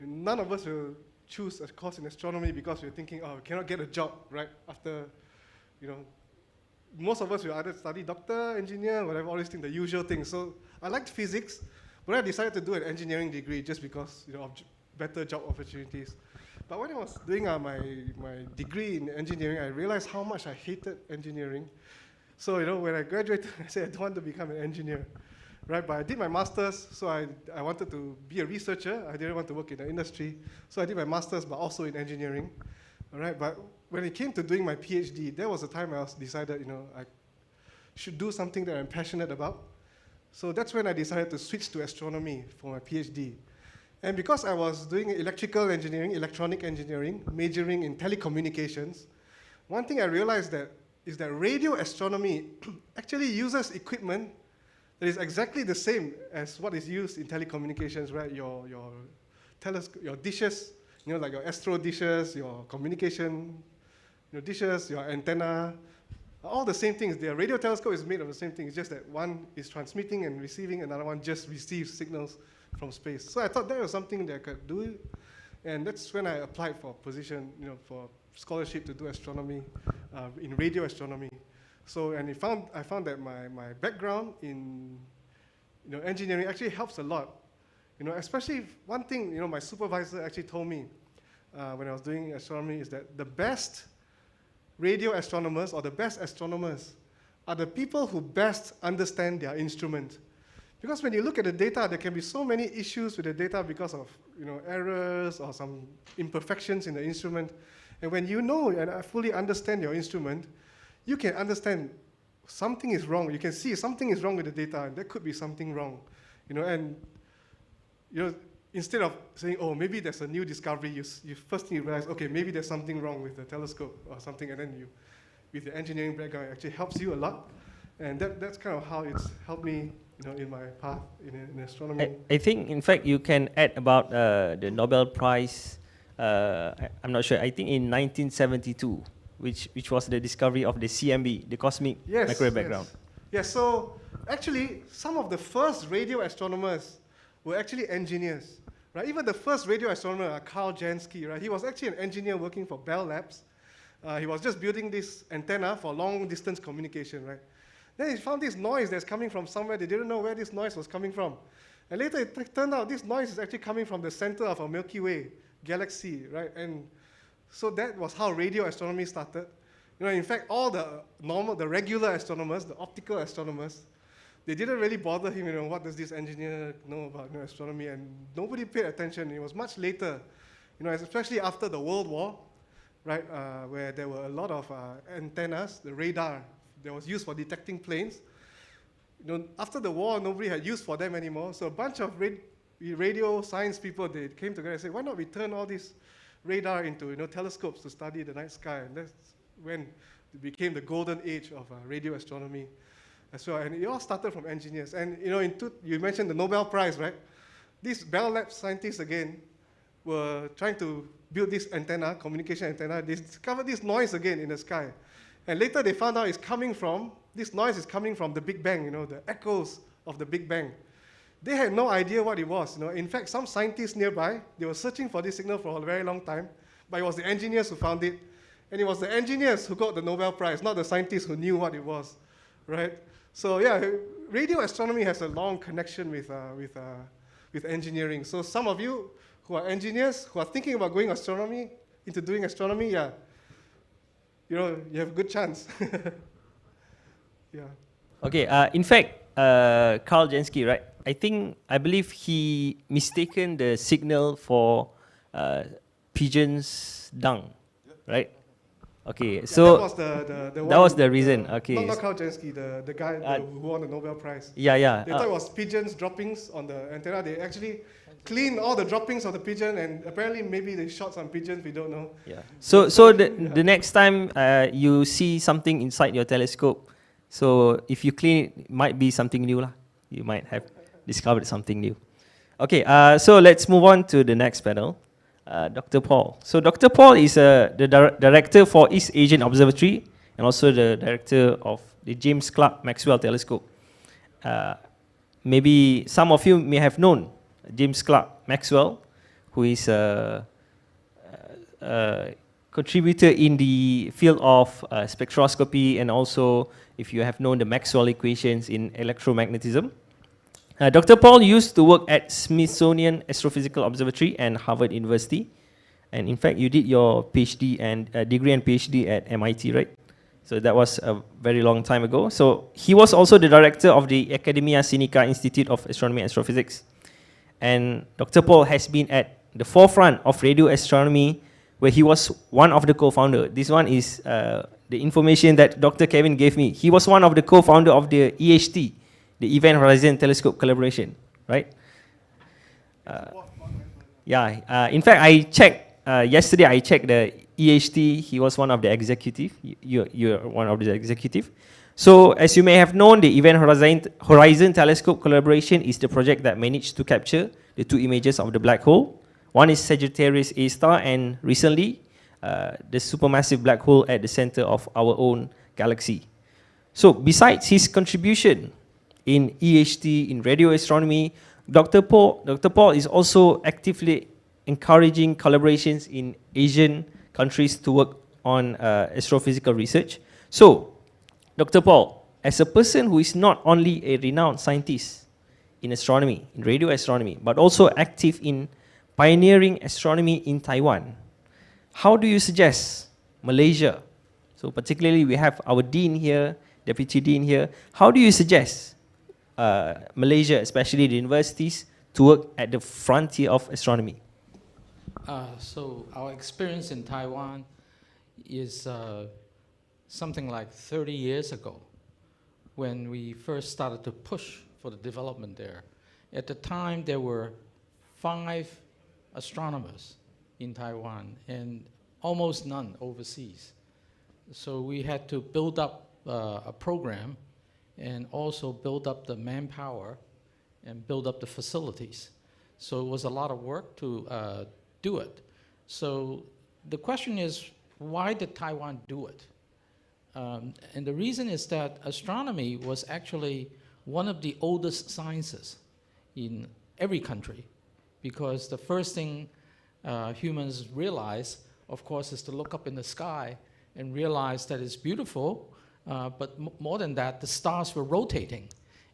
G: none of us will choose a course in astronomy because we're thinking, oh, we cannot get a job, right? After, you know, most of us will either study doctor, engineer, whatever, all these things, the usual things. So I liked physics, but I decided to do an engineering degree just because, you know, of better job opportunities. But when I was doing my degree in engineering, I realized how much I hated engineering. So, you know, when I graduated, I said I don't want to become an engineer, right? But I did my master's, so I wanted to be a researcher. I didn't want to work in the industry. So I did my master's, but also in engineering, all right? But when it came to doing my PhD, there was a time I decided, you know, I should do something that I'm passionate about. So that's when I decided to switch to astronomy for my PhD. And because I was doing electrical engineering, electronic engineering, majoring in telecommunications, one thing I realized is that radio astronomy actually uses equipment that is exactly the same as what is used in telecommunications, right? Your dishes, you know, like your astro dishes, your communication, your dishes, your antenna, all the same things. The radio telescope is made of the same thing. It's just that one is transmitting and receiving, another one just receives signals from space. So I thought that was something that I could do, and that's when I applied for a position, you know, for scholarship to do astronomy in radio astronomy. So, and I found that my background in, you know, engineering actually helps a lot. You know, especially one thing, you know, my supervisor actually told me when I was doing astronomy is that the best radio astronomers or the best astronomers are the people who best understand their instrument. Because when you look at the data, there can be so many issues with the data because of errors or some imperfections in the instrument. And when you know and fully understand your instrument, you can understand something is wrong. You can see something is wrong with the data, and there could be something wrong. Instead of saying, oh, maybe there's a new discovery, you first thing you realize, okay, maybe there's something wrong with the telescope or something, and then you, with the engineering background, it actually helps you a lot. And that's kind of how it's helped me, in my path in astronomy.
F: I think, in fact, you can add about the Nobel Prize. I'm not sure. I think in 1972, which was the discovery of the CMB, the cosmic microwave background.
G: Yes. So actually, some of the first radio astronomers were actually engineers, right? Even the first radio astronomer, Karl Jansky, right? He was actually an engineer working for Bell Labs. He was just building this antenna for long-distance communication, right? Then he found this noise that's coming from somewhere. They didn't know where this noise was coming from. And later it turned out this noise is actually coming from the center of our Milky Way galaxy, right? And so that was how radio astronomy started. In fact, all the regular astronomers, the optical astronomers, they didn't really bother him, what does this engineer know about astronomy? And nobody paid attention. It was much later, especially after the World War, right, where there were a lot of antennas, the radar that was used for detecting planes. After the war, nobody had use for them anymore. So a bunch of radio science people, they came together and said, why not we turn all this radar into telescopes to study the night sky? And that's when it became the golden age of radio astronomy as well. And it all started from engineers. And you mentioned the Nobel Prize, right? These Bell Labs scientists, again, were trying to build this antenna, communication antenna. They discovered this noise again in the sky. And later they found out this noise is coming from the Big Bang, the echoes of the Big Bang. They had no idea what it was. In fact, some scientists nearby, they were searching for this signal for a very long time, but it was the engineers who found it. And it was the engineers who got the Nobel Prize, not the scientists who knew what it was, right? So yeah, radio astronomy has a long connection with engineering. So some of you who are engineers, who are thinking about going into doing astronomy, yeah, you have a good chance. Yeah.
F: Okay, in fact, Karl Jansky, right? I believe he mistaken the signal for pigeon's dung, right? Okay, so
G: that was the one,
F: that was the reason. Okay,
G: not Karl Jansky, the guy who won the Nobel Prize.
F: Yeah.
G: They thought it was pigeons' droppings on the antenna. They actually cleaned all the droppings of the pigeon, and apparently maybe they shot some pigeons. We don't know.
F: Yeah. So the next time you see something inside your telescope, so if you clean it, it might be something new lah. You might have discovered something new. Okay. So let's move on to the next panel. Dr. Paul. So Dr. Paul is the director for East Asian Observatory and also the director of the James Clerk Maxwell Telescope. Maybe some of you may have known James Clerk Maxwell, who is a contributor in the field of spectroscopy, and also if you have known the Maxwell equations in electromagnetism. Dr. Paul used to work at Smithsonian Astrophysical Observatory and Harvard University. And in fact, you did your PhD and degree and PhD at MIT, right? So that was a very long time ago. So he was also the director of the Academia Sinica Institute of Astronomy and Astrophysics. And Dr. Paul has been at the forefront of radio astronomy, where he was one of the co-founder. This one is the information that Dr. Kevin gave me. He was one of the co-founder of the EHT, the Event Horizon Telescope Collaboration, right? In fact, I checked, yesterday I checked the EHT, he was one of the executive, you're one of the executive. So as you may have known, the Event Horizon Telescope Collaboration is the project that managed to capture the two images of the black hole. One is Sagittarius A star, and recently, the supermassive black hole at the center of our own galaxy. So besides his contribution in EHT, in radio astronomy, Dr. Paul is also actively encouraging collaborations in Asian countries to work on astrophysical research. So, Dr. Paul, as a person who is not only a renowned scientist in astronomy, in radio astronomy, but also active in pioneering astronomy in Taiwan, how do you suggest Malaysia So particularly we have our dean here, deputy dean here. How do you suggest Malaysia, especially the universities, to work at the frontier of astronomy?
H: So our experience in Taiwan is something like 30 years ago when we first started to push for the development there. At the time, there were 5 astronomers in Taiwan and almost none overseas. So we had to build up a program and also build up the manpower and build up the facilities. So it was a lot of work to do it. So the question is, why did Taiwan do it? And the reason is that astronomy was actually one of the oldest sciences in every country, because the first thing humans realize, of course, is to look up in the sky and realize that it's beautiful, but more than that, the stars were rotating,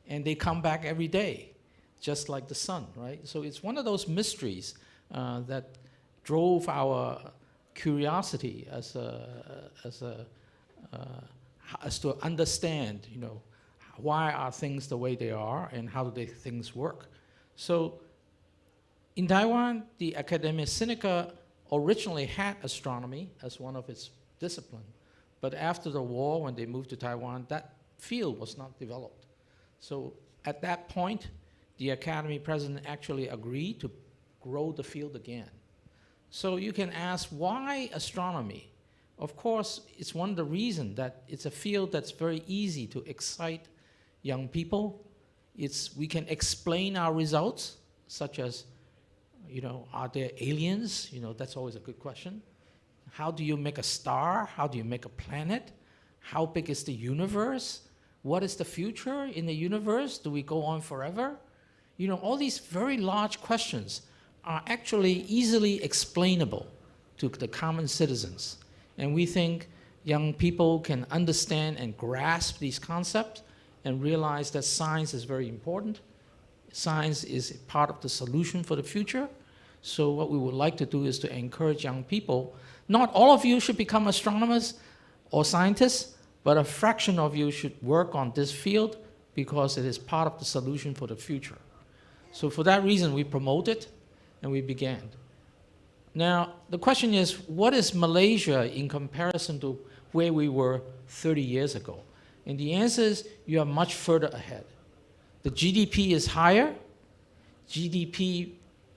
H: and they come back every day, just like the sun, right? So it's one of those mysteries that drove our curiosity as to understand, you know, why are things the way they are and how do things work. So in Taiwan, the Academia Sinica originally had astronomy as one of its disciplines, but after the war, when they moved to Taiwan, that field was not developed. So at that point, the Academy president actually agreed to grow the field again. So you can ask, why astronomy? Of course, it's one of the reasons that it's a field that's very easy to excite young people. We can explain our results, such as, you know, are there aliens? You know, that's always a good question. How do you make a star? How do you make a planet? How big is the universe? What is the future in the universe? Do we go on forever? You know, all these very large questions are actually easily explainable to the common citizens. And we think young people can understand and grasp these concepts and realize that science is very important. Science is part of the solution for the future. So what we would like to do is to encourage young people. Not all of you should become astronomers or scientists, but a fraction of you should work on this field because it is part of the solution for the future. So for that reason, we promote it and we began. Now, the question is, what is Malaysia in comparison to where we were 30 years ago? And the answer is, you are much further ahead. The GDP is higher. GDP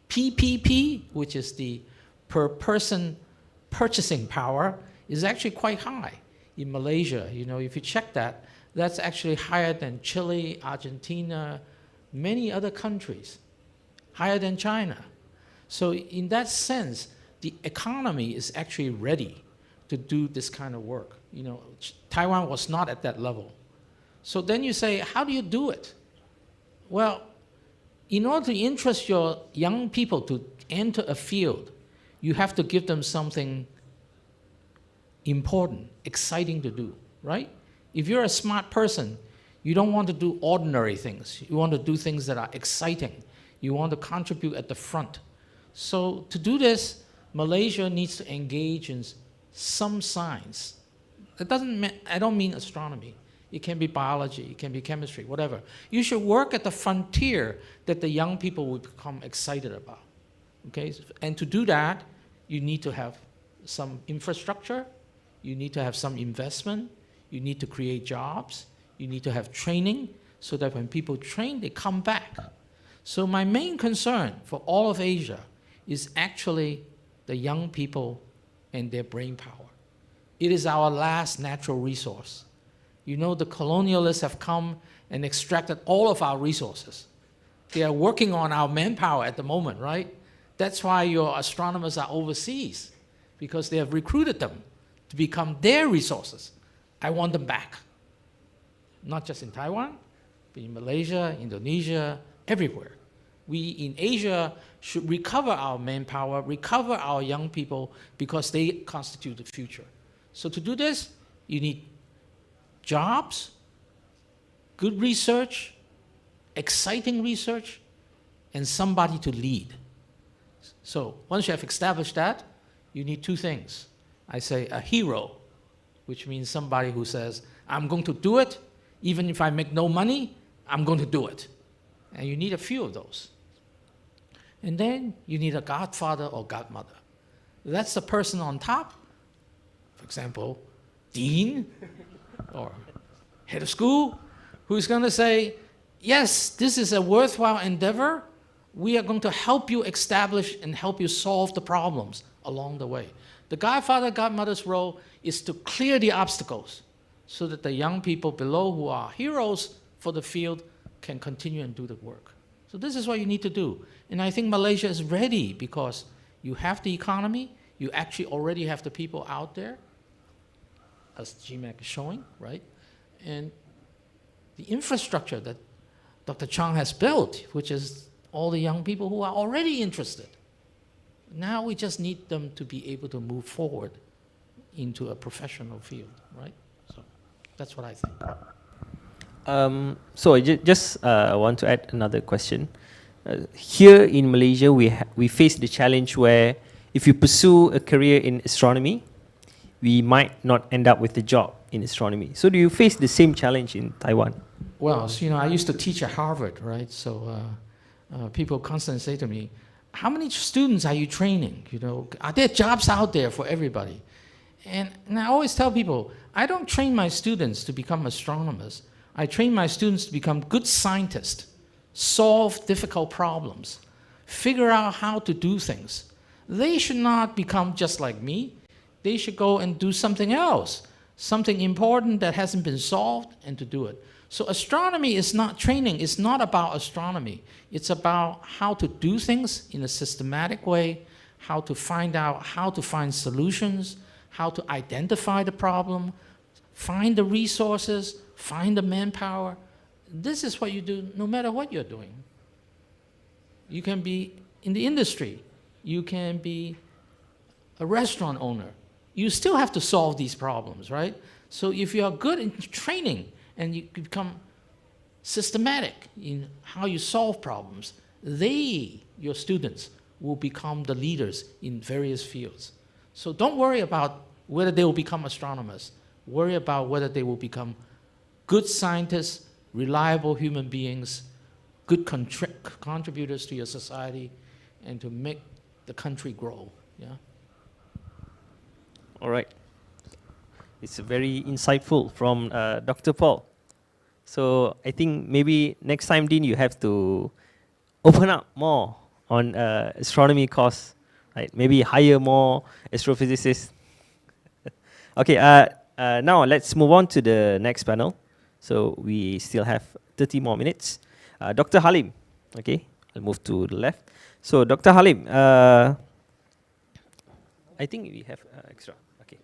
H: PPP, which is the per person purchasing power, is actually quite high in Malaysia. You know, if you check that, that's actually higher than Chile, Argentina, many other countries, higher than China. So in that sense, the economy is actually ready to do this kind of work. You know, Taiwan was not at that level. So then you say, how do you do it? Well, in order to interest your young people to enter a field, you have to give them something important, exciting to do, right? If you're a smart person, you don't want to do ordinary things. You want to do things that are exciting. You want to contribute at the front. So to do this, Malaysia needs to engage in some science. That doesn't mean, I don't mean astronomy. It can be biology, it can be chemistry, whatever. You should work at the frontier that the young people will become excited about. Okay? And to do that, you need to have some infrastructure, you need to have some investment, you need to create jobs, you need to have training, so that when people train, they come back. So my main concern for all of Asia is actually the young people and their brain power. It is our last natural resource. You know, the colonialists have come and extracted all of our resources. They are working on our manpower at the moment, right? That's why your astronomers are overseas, because they have recruited them to become their resources. I want them back. Not just in Taiwan, but in Malaysia, Indonesia, everywhere. We in Asia should recover our manpower, recover our young people, because they constitute the future. So to do this, you need jobs, good research, exciting research, and somebody to lead. So once you have established that, you need two things. I say a hero which means somebody who says, I'm going to do it, even if I make no money, I'm going to do it. And you need a few of those. And then you need a godfather or godmother. That's the person on top, for example, dean or head of school, who's going to say, yes, this is a worthwhile endeavor. We are going to help you establish and help you solve the problems along the way. The godfather, godmother's role is to clear the obstacles so that the young people below who are heroes for the field can continue and do the work. So this is what you need to do. And I think Malaysia is ready because you have the economy, you actually already have the people out there, as GMAC is showing, right? And the infrastructure that Dr. Chang has built, which is all the young people who are already interested. Now we just need them to be able to move forward into a professional field, right? So that's what I think.
F: So I just want to add another question. Here in Malaysia, we face the challenge where if you pursue a career in astronomy, we might not end up with a job in astronomy. So do you face the same challenge in Taiwan?
H: Well, so, I used to teach at Harvard, right? So people constantly say to me, how many students are you training? Are there jobs out there for everybody? And I always tell people, I don't train my students to become astronomers. I train my students to become good scientists, solve difficult problems, figure out how to do things. They should not become just like me. They should go and do something else, something important that hasn't been solved, and to do it. So astronomy is not training. It's not about astronomy. It's about how to do things in a systematic way, how to find out how to find solutions, how to identify the problem, find the resources, find the manpower. This is what you do no matter what you're doing. You can be in the industry. You can be a restaurant owner. You still have to solve these problems, right? So if you are good in training and you become systematic in how you solve problems, your students, will become the leaders in various fields. So don't worry about whether they will become astronomers. Worry about whether they will become good scientists, reliable human beings, good contributors to your society, and to make the country grow. Yeah.
F: All right. It's very insightful from Dr. Paul. So I think maybe next time, Dean, you have to open up more on astronomy course, right? Maybe hire more astrophysicists. Okay, now let's move on to the next panel. So we still have 30 more minutes. Dr. Halim, okay, I'll move to the left. So Dr. Halim, I think we have extra. Okay,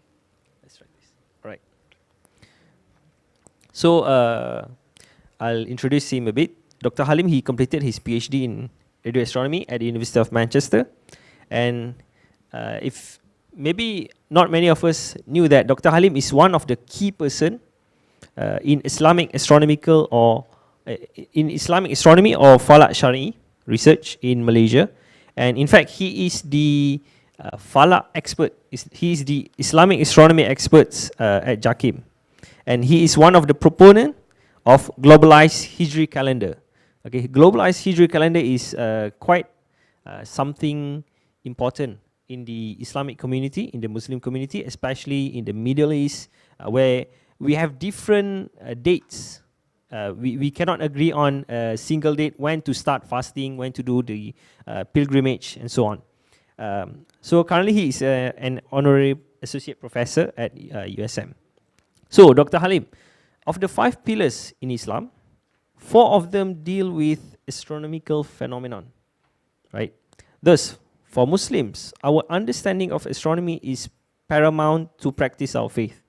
F: let's try this. All right. So I'll introduce him a bit. Dr. Halim, he completed his PhD in radio astronomy at the University of Manchester. And if maybe not many of us knew that Dr. Halim is one of the key person in Islamic astronomical or in Islamic astronomy or Falak Syar'i research in Malaysia. And in fact, he is the Falak expert. He is the Islamic astronomy experts at JAKIM. And he is one of the proponent of globalized Hijri calendar. Okay, globalized Hijri calendar is quite something important in the Islamic community, in the Muslim community, especially in the Middle East, where we have different dates. We cannot agree on a single date when to start fasting, when to do the pilgrimage, and so on. So currently he is an honorary associate professor at USM. So Dr. Halim, of the 5 pillars in Islam, 4 of them deal with astronomical phenomenon, right? Thus, for Muslims, our understanding of astronomy is paramount to practice our faith.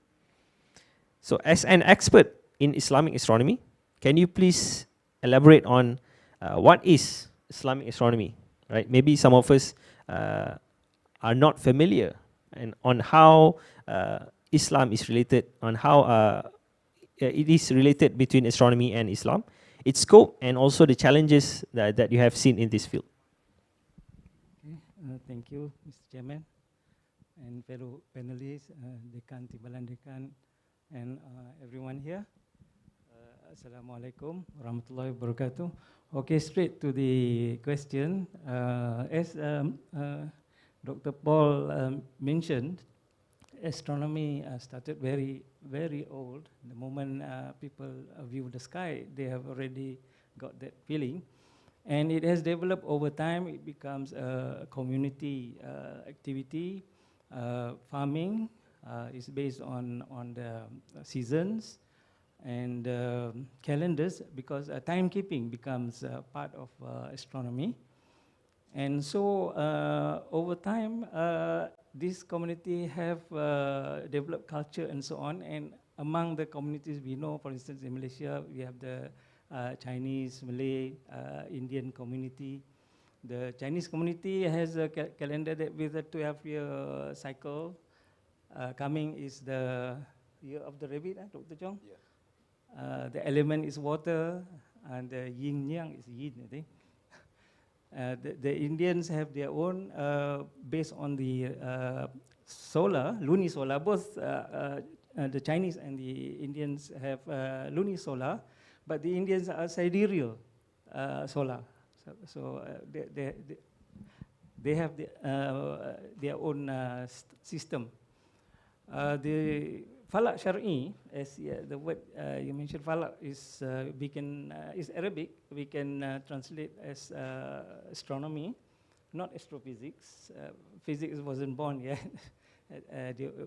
F: So as an expert in Islamic astronomy, can you please elaborate on what is Islamic astronomy, right? Maybe some of us are not familiar and on how Islam is related, on how it is related between astronomy and Islam, its scope, and also the challenges that you have seen in this field.
I: Okay. Thank you, Mr. Chairman. and fellow panelists, Dekan, Timbalan Dekan, and everyone here. Assalamualaikum warahmatullahi wabarakatuh. Okay, straight to the question. As Dr. Paul mentioned, astronomy started very, very old. The moment people view the sky, they have already got that feeling. And it has developed over time. It becomes a community activity. Farming is based on the seasons and calendars, because timekeeping becomes part of astronomy. And so over time, this community have developed culture and so on. And among the communities we know, for instance, in Malaysia, we have the Chinese, Malay, Indian community. The Chinese community has a calendar that with a 12-year cycle. Coming is the year of the rabbit, Dr. Chong? Yeah. The element is water, and the yin-yang is yin, I think. The Indians have their own, based on the solar, lunisolar. Both the Chinese and the Indians have lunisolar, but the Indians are sidereal solar. So they have their own system. The falak syar'i, as the word you mentioned, falak is is Arabic. We can translate as astronomy, not astrophysics. Physics wasn't born yet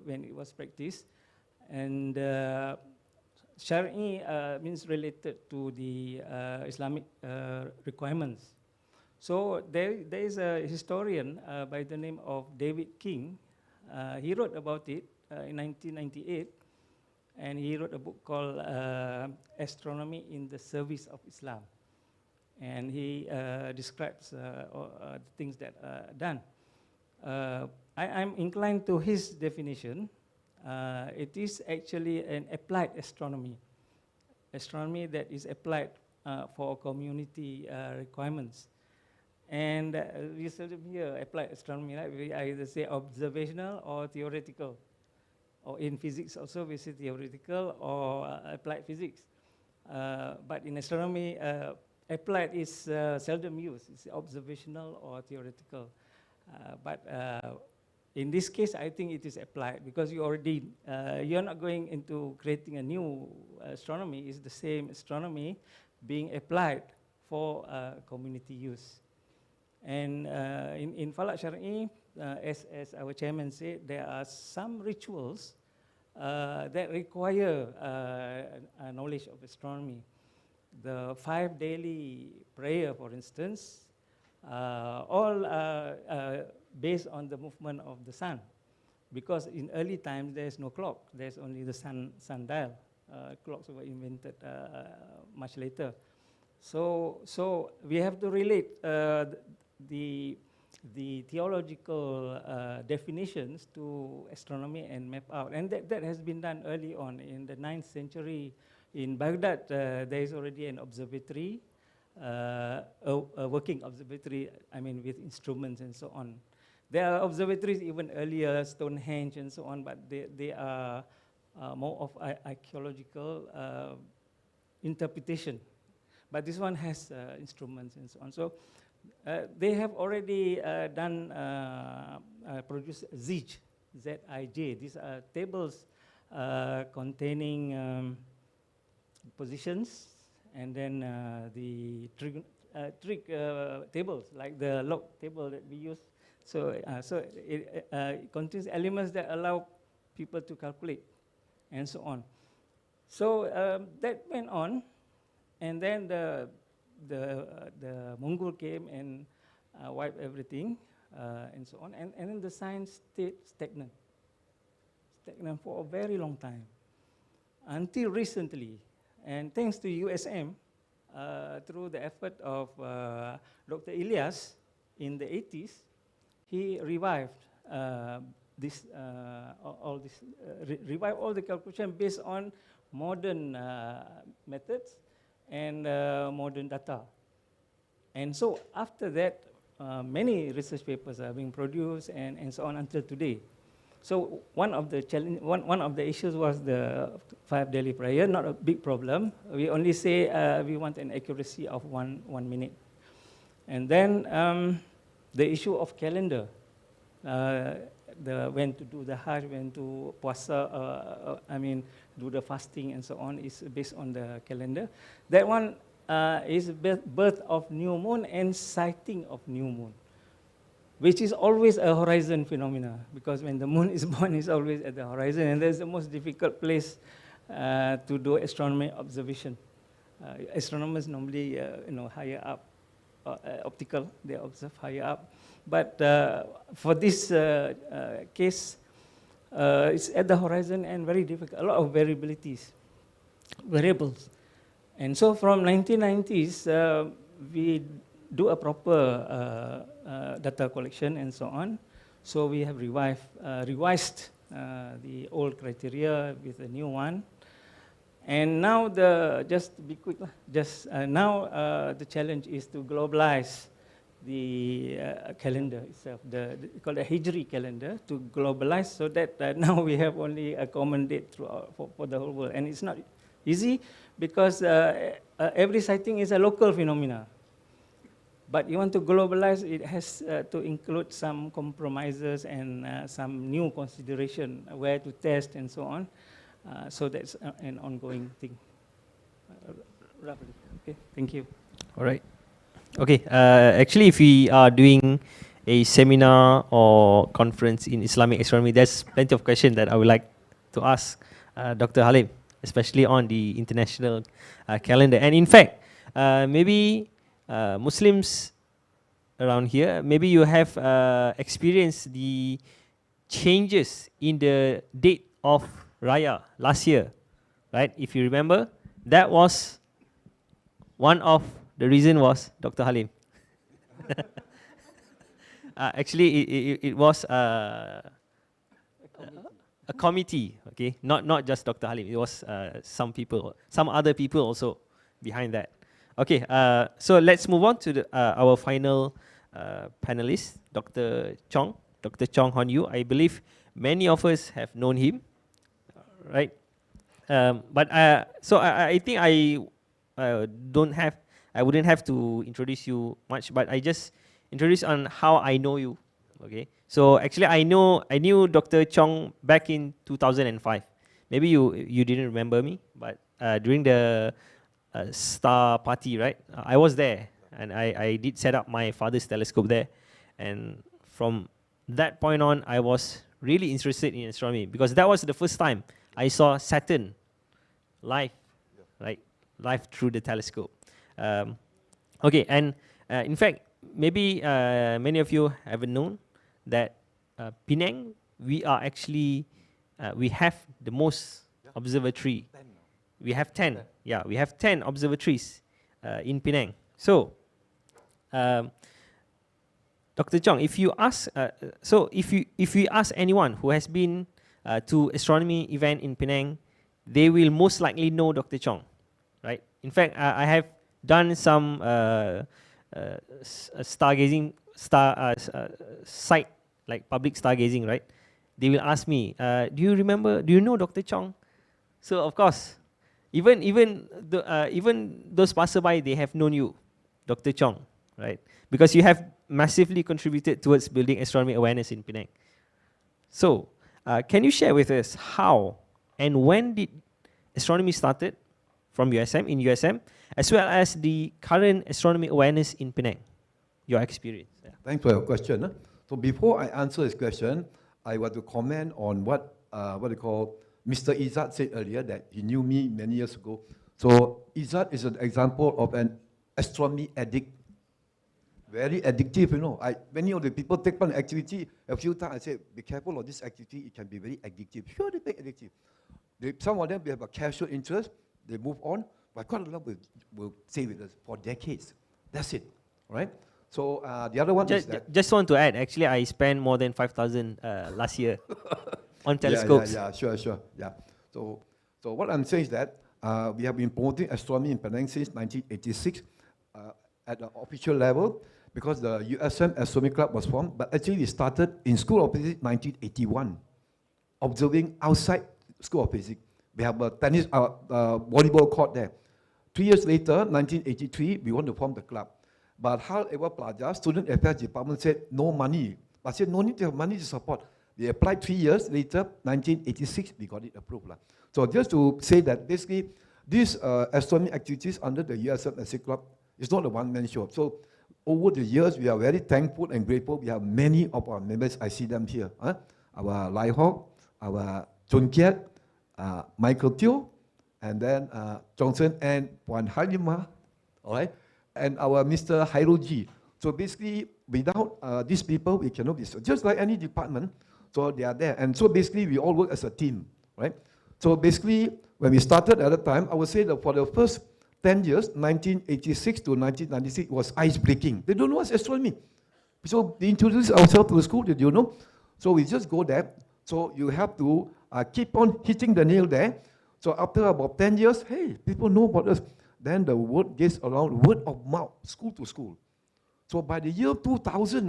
I: when it was practiced, and syar'i means related to the Islamic requirements. So there is a historian by the name of David King. He wrote about it in 1998, and he wrote a book called Astronomy in the Service of Islam. And he describes the things that are done. I'm inclined to his definition. It is actually an applied astronomy. Astronomy that is applied for community requirements. And we seldom hear applied astronomy, right? We either say observational or theoretical. Or in physics also we say theoretical or applied physics. But in astronomy, applied is seldom used. It's observational or theoretical. But in this case, I think it is applied, because you already, you're not going into creating a new astronomy. It's the same astronomy being applied for community use. And in Falak Syar'i, as our chairman said, there are some rituals that require knowledge of astronomy. The 5 daily prayer, for instance, all based on the movement of the sun. Because in early times, there's no clock. There's only the sundial. Clocks were invented much later. So we have to relate the theological definitions to astronomy and map out. And that has been done early on. In the 9th century in Baghdad, there is already an observatory, a working observatory, I mean, with instruments and so on. There are observatories even earlier, Stonehenge and so on, but they are more of archaeological interpretation. But this one has instruments and so on. So they have already produced ZIJ, Z-I-J. These are tables containing positions, and then the trig tables, like the log table that we use. So it contains elements that allow people to calculate, and so on. So that went on, and then the Mongol came and wiped everything, and so on. And then the science stayed stagnant for a very long time, until recently. And thanks to USM, through the effort of Dr. Ilyas in the 80s, he revived revived all the calculation based on modern methods and modern data. And so after that, many research papers are being produced and so on until today. So one of the one of the issues was the 5 daily prayer. Not a big problem. We only say we want an accuracy of one minute. And then the issue of calendar, when to do the Hajj, when to puasa, do the fasting and so on, is based on the calendar. That one is birth of new moon and sighting of new moon, which is always a horizon phenomena, because when the moon is born, it's always at the horizon, and that's the most difficult place to do astronomy observation. Astronomers normally, higher up, optical, they observe higher up. But for this case, it's at the horizon and very difficult, a lot of variabilities, variables. And so from 1990s, we do a proper data collection and so on. So we have revised the old criteria with a new one. And now, just to be quick, now the challenge is to globalize the calendar itself, called the Hijri calendar, to globalize, so that now we have only a common date throughout for the whole world. And it's not easy, because every sighting is a local phenomena. But you want to globalize, it has to include some compromises and some new consideration, where to test and so on. So that's an ongoing thing. Roughly. Okay, thank you.
F: All right. Okay, actually, if we are doing a seminar or conference in Islamic astronomy, there's plenty of questions that I would like to ask Dr. Halim, especially on the international calendar. And in fact, maybe Muslims around here, maybe you have experienced the changes in the date of Raya last year, right? If you remember, that was one of the reason was Dr. Halim. Actually, it was a committee, okay? Not just Dr. Halim. It was some other people also behind that. Okay, so let's move on to our final panelist, Dr. Chong. Dr. Chong Hon Yu. I believe many of us have known him, right? But so I think I wouldn't have to introduce you much, but I just introduce on how I know you. Okay, so actually I knew Dr. Chong back in 2005. Maybe you didn't remember me, but during the star party, right? I was there, and I did set up my father's telescope there, and from that point on, I was really interested in astronomy, because that was the first time I saw Saturn live, right? Live through the telescope. Okay, and in fact, maybe many of you haven't known that Penang, we are actually, we have the most observatory. We have 10. Yeah, we have 10 observatories in Penang. So, Dr. Chong, if you ask, if we ask anyone who has been to astronomy event in Penang, they will most likely know Dr. Chong, right? In fact, I have done some stargazing site, like public stargazing, right? They will ask me, do you know Dr. Chong? So of course, even those passerby, they have known you, Dr. Chong, right? Because you have massively contributed towards building astronomy awareness in Penang. So, can you share with us how and when did astronomy started from USM, in USM, as well as the current astronomy awareness in Penang, your experience? Yeah.
J: Thanks for your question. So before I answer this question, I want to comment on what you call Mr. Izzat said earlier, that he knew me many years ago. So Izzat is an example of an astronomy addict. Very addictive, you know. Many of the people take part in activity. A few times I say, be careful of this activity, it can be very addictive. Sure, they make addictive. Some of them, they have a casual interest, they move on, but quite a lot will stay with us for decades. That's it, right? So the other one is that...
F: Just want to add, actually, I spent more than 5,000 last year on telescopes.
J: Yeah, sure. Yeah. So what I'm saying is that we have been promoting astronomy in Penang since 1986 at the official level, because the USM Astronomy Club was formed, but actually it started in School of Physics 1981. observing outside School of Physics. We have a tennis, volleyball court there. 3 years later, 1983, we want to form the club. But however, Plaza, Student Affairs Department said no money. I said no need to have money to support. They applied 3 years later, 1986, we got it approved. So just to say that basically, these astronomy activities under the USM Astronomy Club is not a one-man show. So over the years, we are very thankful and grateful. We have many of our members, I see them here. Our Lai Hawk, our Chun Kiat, Michael Teo, and then Johnson and Puan Halima, all right? And our Mr. Hairoji. So basically, without these people, we cannot be, so just like any department, so they are there. And so basically, we all work as a team, right? So basically, when we started at the time, I would say that for the first 10 years, 1986 to 1996, was ice-breaking. They don't know what's astronomy. So we introduced ourselves to the school, did you know? So we just go there. So you have to keep on hitting the nail there. So after about 10 years, hey, people know about us. Then the word gets around, word of mouth, school to school. So by the year 2000,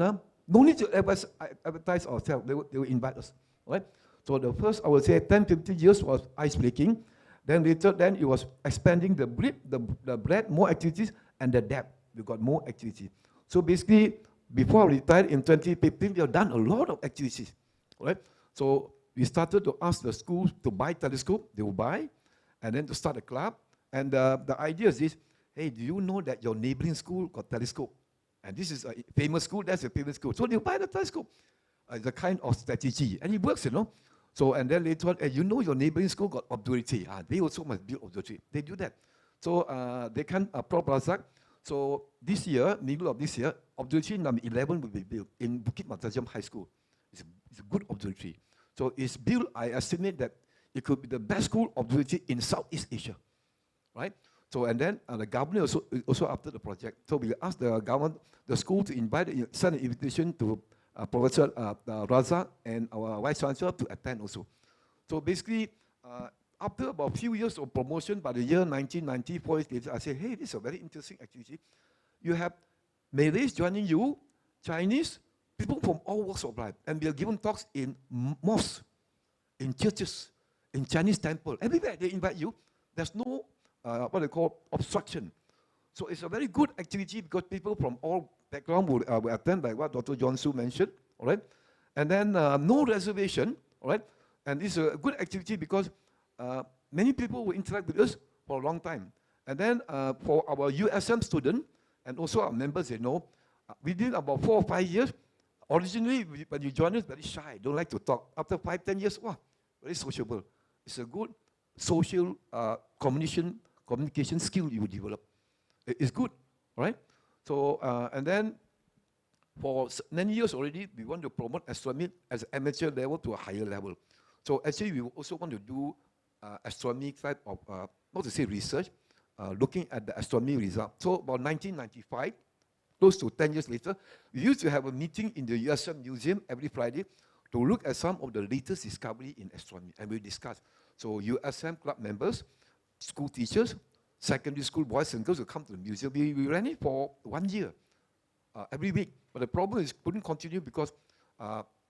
J: no need to advertise ourselves. They will invite us, right? So the first, I would say, 10, 15 years was ice-breaking. Then later, then it was expanding the breadth, more activities, and the depth. We got more activity. So basically, before I retired in 2015, we have done a lot of activities, right? So we started to ask the schools to buy telescope. They will buy, and then to start a club. And the idea is this: hey, do you know that your neighboring school got telescope? And this is a famous school. That's a famous school. So they buy the telescope. It's a kind of strategy, and it works, you know. So, and then later on, you know your neighboring school got observatory. They also must build observatory. They do that. So they can Prof. Razak. So this year, middle of this year, observatory number 11 will be built in Bukit Matajam High School. It's a good observatory. So it's built, I estimate that it could be the best school observatory in Southeast Asia, right? So, and then the government also after the project. So we asked the government, the school to send an invitation to Professor Razak and our Vice Chancellor to attend also. So basically, after about a few years of promotion, by the year 1994, I said, hey, this is a very interesting activity. You have Malays joining you, Chinese, people from all walks of life. And we are given talks in mosques, in churches, in Chinese temple. Everywhere they invite you. There's no, what they call, obstruction. So it's a very good activity because people from all background will attend, like what Dr. John Su mentioned, all right? And then no reservation, all right? And this is a good activity because many people will interact with us for a long time. And then for our USM student and also our members, they know, within about 4 or 5 years, originally when you join us, very shy, don't like to talk. After 5, 10 years, wow, very sociable. It's a good social communication skill you will develop. It's good, all right? So, and then for many years already, we want to promote astronomy as an amateur level to a higher level. So actually, we also want to do astronomy type of, not to say research, looking at the astronomy result. So about 1995, close to 10 years later, we used to have a meeting in the USM Museum every Friday to look at some of the latest discovery in astronomy, and we discuss. So USM club members, school teachers, secondary school boys and girls will come to the museum. We ran it for 1 year, every week. But the problem is couldn't continue because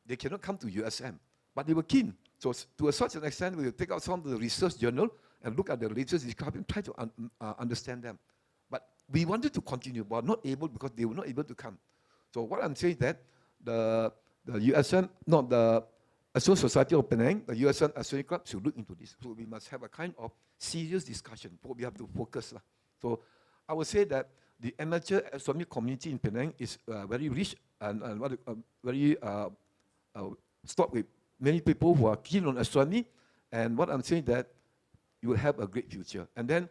J: they cannot come to USM. But they were keen. So to such an extent, we will take out some of the research journal and look at the latest discovery and try to understand them. But we wanted to continue, but not able because they were not able to come. So what I'm saying is that the USM, not the Astronomical Society of Penang, the USM Astronomy Club should look into this. So we must have a kind of serious discussion. We have to focus. So I would say that the amateur astronomy community in Penang is very rich and very stocked with many people who are keen on astronomy. And what I'm saying that you will have a great future. And then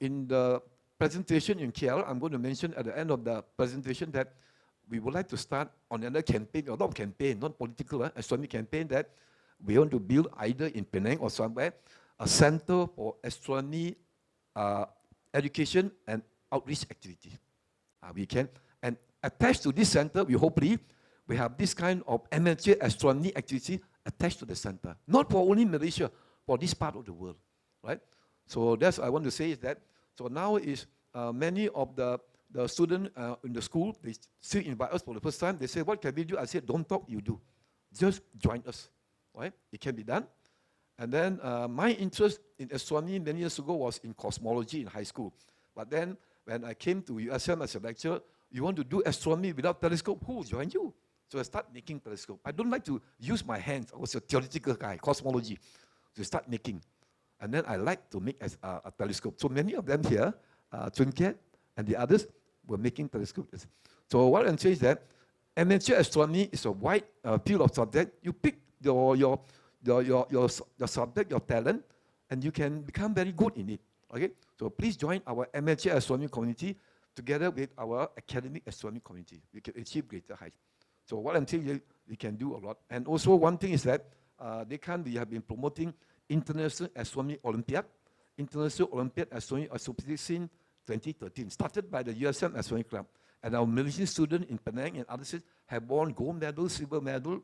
J: in the presentation in KL, I'm going to mention at the end of the presentation that we would like to start on another campaign, or not campaign, not political, astronomy campaign that we want to build either in Penang or somewhere, a center for astronomy education and outreach activity. We can, and attached to this center, we have this kind of amateur astronomy activity attached to the center. Not for only Malaysia, for this part of the world, right? So that's what I want to say is that, so now is many of the students in the school, they still invite us for the first time. They say, what can we do? I said, don't talk, you do. Just join us, right? It can be done. And then my interest in astronomy many years ago was in cosmology in high school. But then when I came to USM as a lecturer, you want to do astronomy without telescope, who will join you? So I start making telescope. I don't like to use my hands. I was a theoretical guy, cosmology. So I start making. And then I like to make a telescope. So many of them here, Chun Kiat and the others, were making telescopes. So what I'm saying is that amateur astronomy is a wide field of subject. You pick your subject, your talent, and you can become very good in it. Okay? So please join our amateur astronomy community together with our academic astronomy community. We can achieve greater heights. So what I'm saying, we can do a lot. And also one thing is that we have been promoting International Astronomy Olympiad, International Olympiad Astronomy Association 2013, started by the USM Astronomy Club. And our Malaysian students in Penang and other cities have won gold medal, silver medal,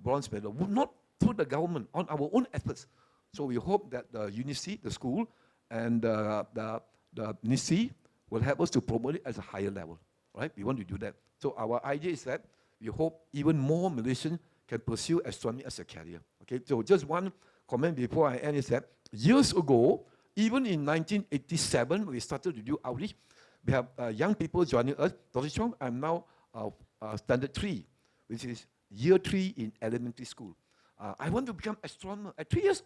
J: bronze medal, not through the government, on our own efforts. So we hope that the Universiti, the school, and the NISI will help us to promote it at a higher level, right? We want to do that. So our idea is that we hope even more Malaysians can pursue astronomy as a career. Okay, so just one comment before I end is that years ago, even in 1987, we started to do outreach. We have young people joining us. Dr. Chong, I'm now standard 3, which is year 3 in elementary school. I want to become astronomer at 3 years,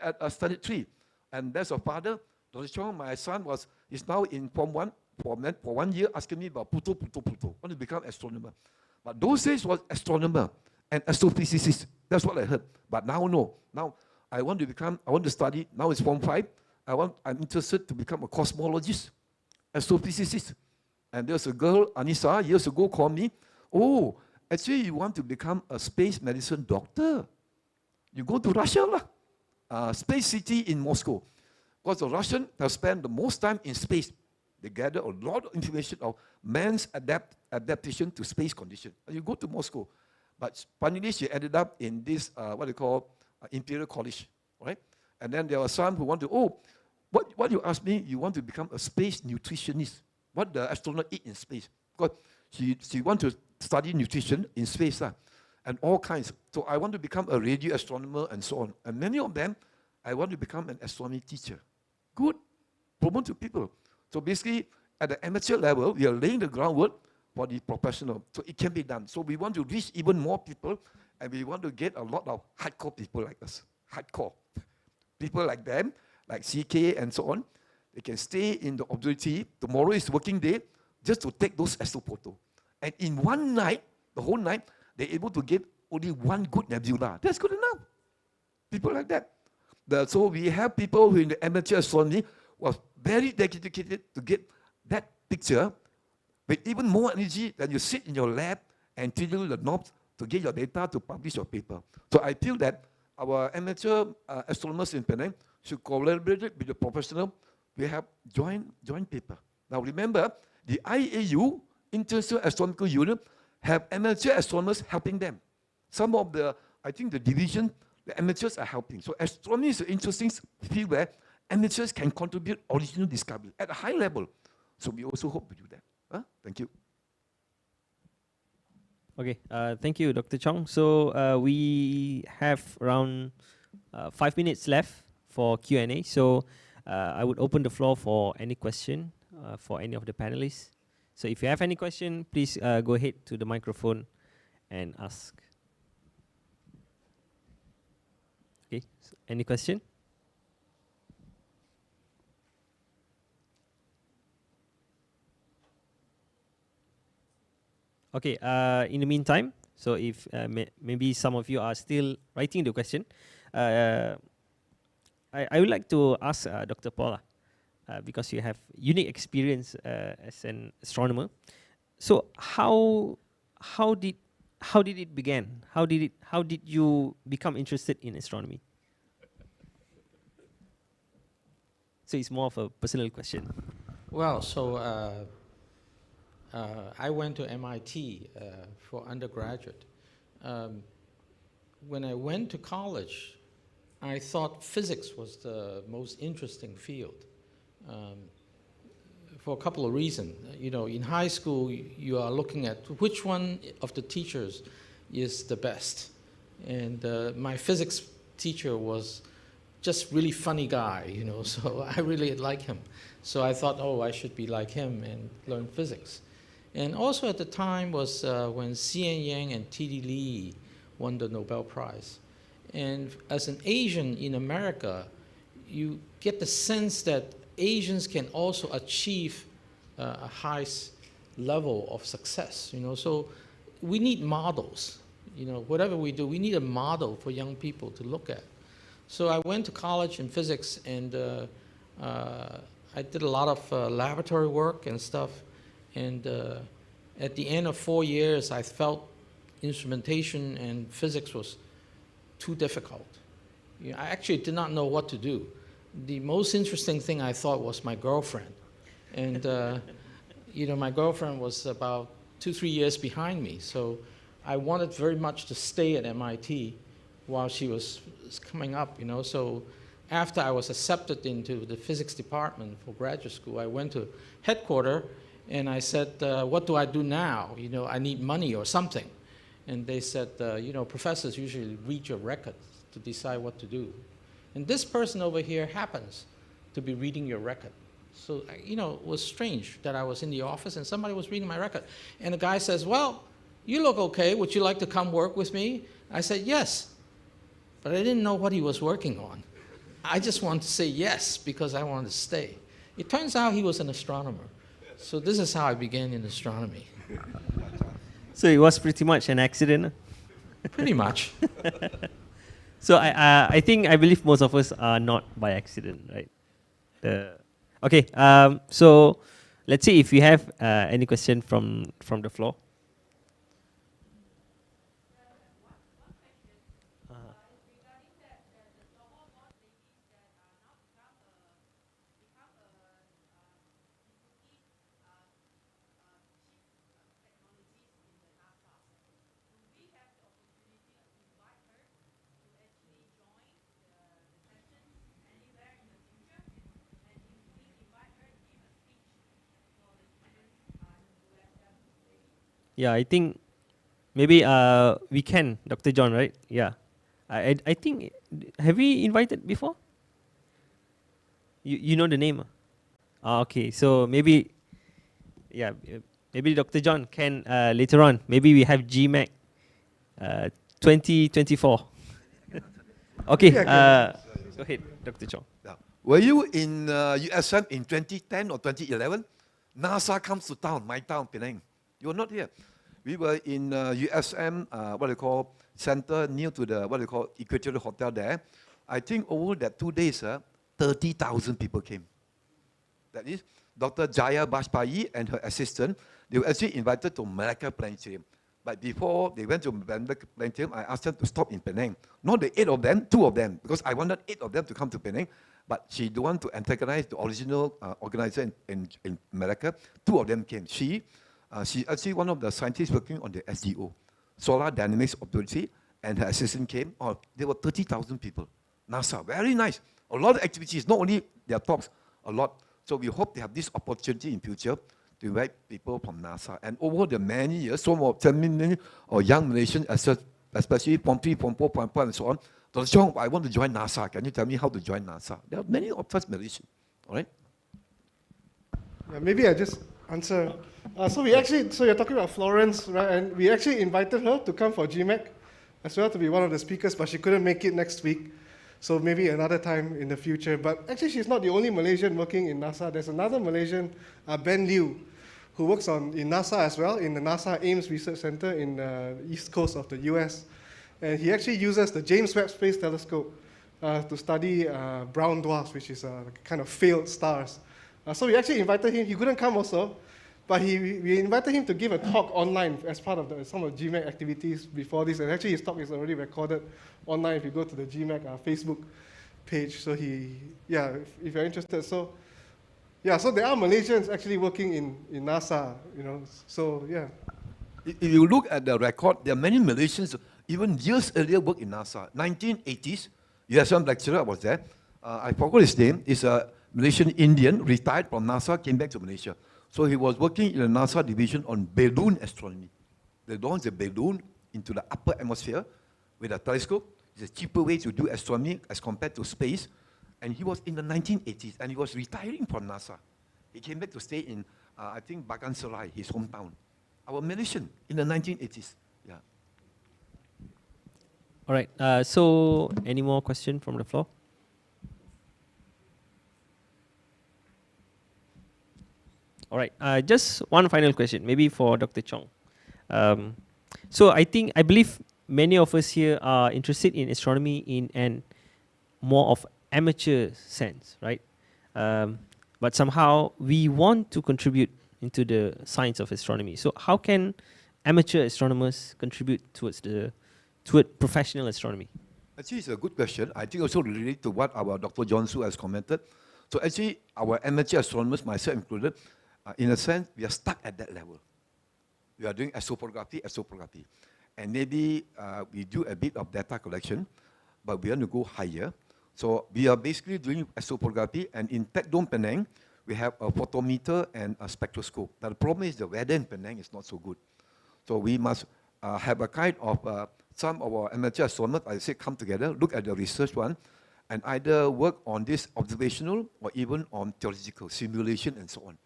J: at standard 3. And there's a father, Dr. Chong, my son is now in Form 1 for 1 year, asking me about Pluto. Want to become astronomer. But those days was astronomer and astrophysicist. That's what I heard. But now no. Now I want to study, now it's Form 5. I'm interested to become a cosmologist, astrophysicist. And there's a girl, Anissa, years ago called me, oh, actually you want to become a space medicine doctor. You go to Russia, Space City in Moscow. Because the Russians have spent the most time in space. They gather a lot of information of man's adaptation to space conditions. You go to Moscow. But finally, she ended up in this, what they call Imperial College, right? And then there were some who want to, what you asked me, you want to become a space nutritionist. What the astronaut eat in space. Because she wants to study nutrition in space, and all kinds. So I want to become a radio astronomer and so on. And many of them, I want to become an astronomy teacher. Good. Promote to people. So basically, at the amateur level, we are laying the groundwork for the professional. So it can be done. So we want to reach even more people, and we want to get a lot of hardcore people like us. Hardcore. People like them, like CK and so on. They can stay in the observatory. Tomorrow is working day, just to take those astro photos. And in one night, the whole night, they're able to get only one good nebula. That's good enough. People like that. So we have people who in the amateur astronomy was very dedicated to get that picture with even more energy than you sit in your lab and twiddle the knobs to get your data to publish your paper. So I feel that our amateur astronomers in Penang should collaborate with the professional. We have joint paper. Now remember, the IAU, International Astronomical Union, have amateur astronomers helping them. Some of the, I think the division, the amateurs are helping. So astronomy is an interesting field where amateurs can contribute original discovery at a high level. So we also hope to do that. Thank you.
F: Okay, thank you, Dr. Chong. So we have around 5 minutes left for Q&A. So I would open the floor for any question for any of the panelists. So if you have any question, please go ahead to the microphone and ask. Okay, so any question? Okay, in the meantime, so if maybe some of you are still writing the question, I would like to ask Dr. Paula, because you have unique experience as an astronomer. So how did it begin? How did you become interested in astronomy? So it's more of a personal question.
H: Well, so I went to MIT for undergraduate. When I went to college, I thought physics was the most interesting field for a couple of reasons. You know, in high school, you are looking at which one of the teachers is the best. And my physics teacher was just really funny guy, you know, so I really liked him. So I thought, oh, I should be like him and learn physics. And also at the time was when C.N. Yang and T.D. Lee won the Nobel Prize. And as an Asian in America, you get the sense that Asians can also achieve a high level of success, you know. So we need models, you know, whatever we do, we need a model for young people to look at. So I went to college in physics, and I did a lot of laboratory work and stuff. And at the end of 4 years, I felt instrumentation and physics was too difficult. You know, I actually did not know what to do. The most interesting thing I thought was my girlfriend. And you know, my girlfriend was about 2-3 years behind me. So I wanted very much to stay at MIT while she was coming up, you know. So after I was accepted into the physics department for graduate school, I went to headquarters and I said, what do I do now? You know, I need money or something. And they said, you know, professors usually read your records to decide what to do. And this person over here happens to be reading your record. So, you know, it was strange that I was in the office and somebody was reading my record. And the guy says, well, you look okay. Would you like to come work with me? I said, yes. But I didn't know what he was working on. I just wanted to say yes because I wanted to stay. It turns out he was an astronomer. So this is how I began in astronomy.
F: So it was pretty much an accident.
H: Pretty much.
F: So I believe most of us are not by accident, right? Okay. So let's see if we have any question from the floor. Yeah, I think maybe we can, Dr. John, right? Yeah. I think, have we invited before? You know the name? Okay, so maybe, yeah, maybe Dr. John can later on. Maybe we have GMAC 2024. Okay, go ahead, Dr. John.
J: Yeah. Were you in USM in 2010 or 2011? NASA comes to town, my town, Penang. You were not here. We were in USM, what they call, center near to the, what they call, Equatorial Hotel there. I think over that 2 days, 30,000 people came. That is, Dr. Jaya Bajpai and her assistant, they were actually invited to Malacca Planetarium. But before they went to Malacca Planetarium, I asked them to stop in Penang. Not the 8 of them, 2 of them, because I wanted 8 of them to come to Penang. But she don't want to antagonize the original organizer in Malacca. 2 of them came. She's actually one of the scientists working on the SDO, Solar Dynamics Observatory, and her assistant came. Oh, there were 30,000 people. NASA, very nice. A lot of activities, not only their talks, a lot. So we hope they have this opportunity in future to invite people from NASA. And over the many years, some of many or young Malaysians, especially Form 3, Form 4, Form 5, and so on, Dr. Chong, I want to join NASA. Can you tell me how to join NASA? There are many of us Malaysians, all right?
G: Yeah, maybe I just answer. So you're talking about Florence, right? And we actually invited her to come for GMAC as well to be one of the speakers, but she couldn't make it next week. So maybe another time in the future. But actually, she's not the only Malaysian working in NASA. There's another Malaysian, Ben Liu, who works in NASA as well, in the NASA Ames Research Center in the east coast of the US. And he actually uses the James Webb Space Telescope to study brown dwarfs, which is kind of failed stars. So we actually invited him. He couldn't come also, but we invited him to give a talk online as part of some of the GMAC activities before this. And actually his talk is already recorded online if you go to the GMAC Facebook page. So if you're interested. So yeah, so there are Malaysians actually working in NASA, you know, so yeah.
J: If you look at the record, there are many Malaysians, even years earlier, worked in NASA. 1980s, USM lecturer was there. I forgot his name. He's a Malaysian Indian, retired from NASA, came back to Malaysia. So he was working in the NASA division on balloon astronomy. They launch a balloon into the upper atmosphere, with a telescope. It's a cheaper way to do astronomy as compared to space. And he was in the 1980s, and he was retiring from NASA. He came back to stay in, I think, Bagan Serai, his hometown. Our Malaysian in the 1980s. Yeah.
F: All right. So, any more question from the floor? All right. Just one final question, maybe for Dr. Chong. So, I believe many of us here are interested in astronomy in an more of amateur sense, right? But somehow we want to contribute into the science of astronomy. So how can amateur astronomers contribute toward professional astronomy?
J: Actually, it's a good question. I think also related to what our Dr. John Su has commented. So actually, our amateur astronomers, myself included, in a sense, we are stuck at that level. We are doing astrophotography. And maybe we do a bit of data collection, but we want to go higher. So we are basically doing astrophotography, and in Tech Dome Penang, we have a photometer and a spectroscope. Now the problem is the weather in Penang is not so good. So we must have a kind of, some of our amateur astronomers, I say, come together, look at the research one, and either work on this observational or even on theoretical simulation and so on.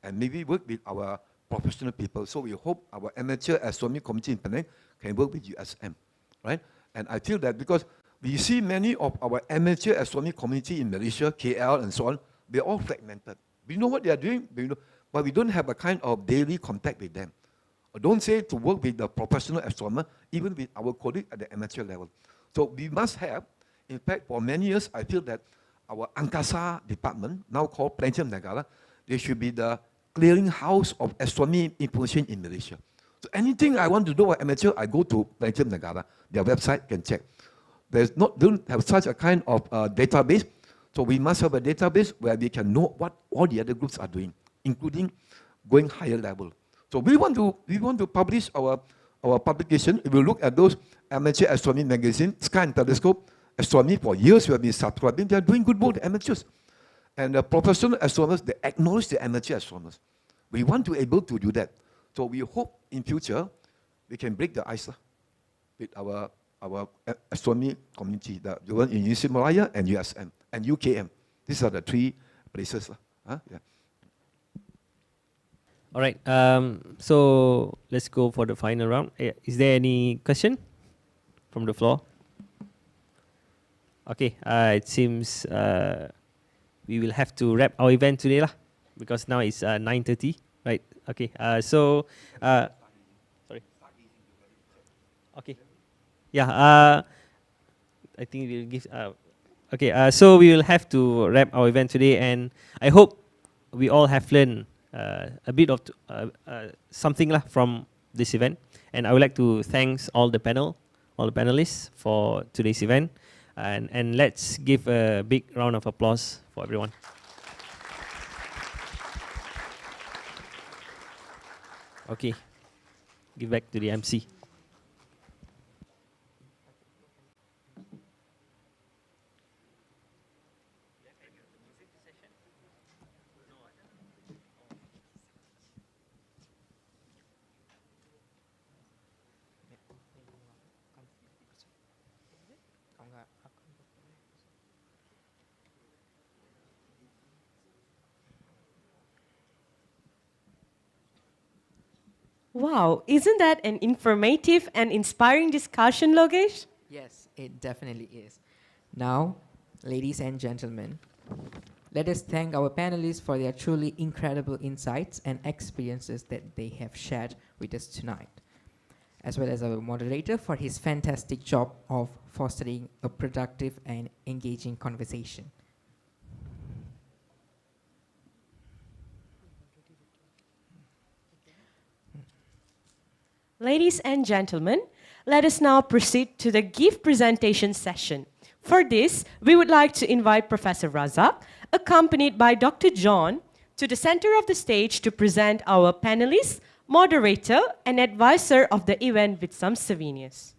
J: And maybe work with our professional people. So we hope our amateur astronomy community in Penang can work with USM, right? And I feel that because we see many of our amateur astronomy community in Malaysia, KL and so on, they're all fragmented. We know what they are doing, but we don't have a kind of daily contact with them. Don't say to work with the professional astronomer, even with our colleague at the amateur level. So we must have, in fact, for many years, I feel that our Angkasa department, now called Planetarium Negara, they should be the clearinghouse of astronomy information in Malaysia. So anything I want to do as amateur, I go to Planetarium Negara, their website, can check. Don't have such a kind of database, so we must have a database where we can know what all the other groups are doing, including going higher level. So we want to publish our publication. If you look at those amateur astronomy magazine, Sky and Telescope, astronomy for years we have been subscribing. They are doing good work, the amateurs. And the professional astronomers, they acknowledge the amateur astronomers. We want to be able to do that. So we hope in future we can break the ice with our astronomy community, the one in Universiti Malaya and USM and UKM. These are the three places. Yeah.
F: All right. So let's go for the final round. Is there any question from the floor? Okay. It seems we will have to wrap our event today lah, because now it's 9:30. Right. Okay. Sorry. Okay. Yeah. I think we'll give. Okay. So we will have to wrap our event today, and I hope we all have learned a bit of something lah from this event. And I would like to thank all the panelists for today's event, and let's give a big round of applause for everyone. Okay, give back to the MC.
B: Wow, isn't that an informative and inspiring discussion, Logesh?
A: Yes, it definitely is. Now, ladies and gentlemen, let us thank our panelists for their truly incredible insights and experiences that they have shared with us tonight, as well as our moderator for his fantastic job of fostering a productive and engaging conversation.
B: Ladies and gentlemen, let us now proceed to the gift presentation session. For this, we would like to invite Professor Razak, accompanied by Dr. John, to the center of the stage to present our panelists, moderator, and advisor of the event with some souvenirs.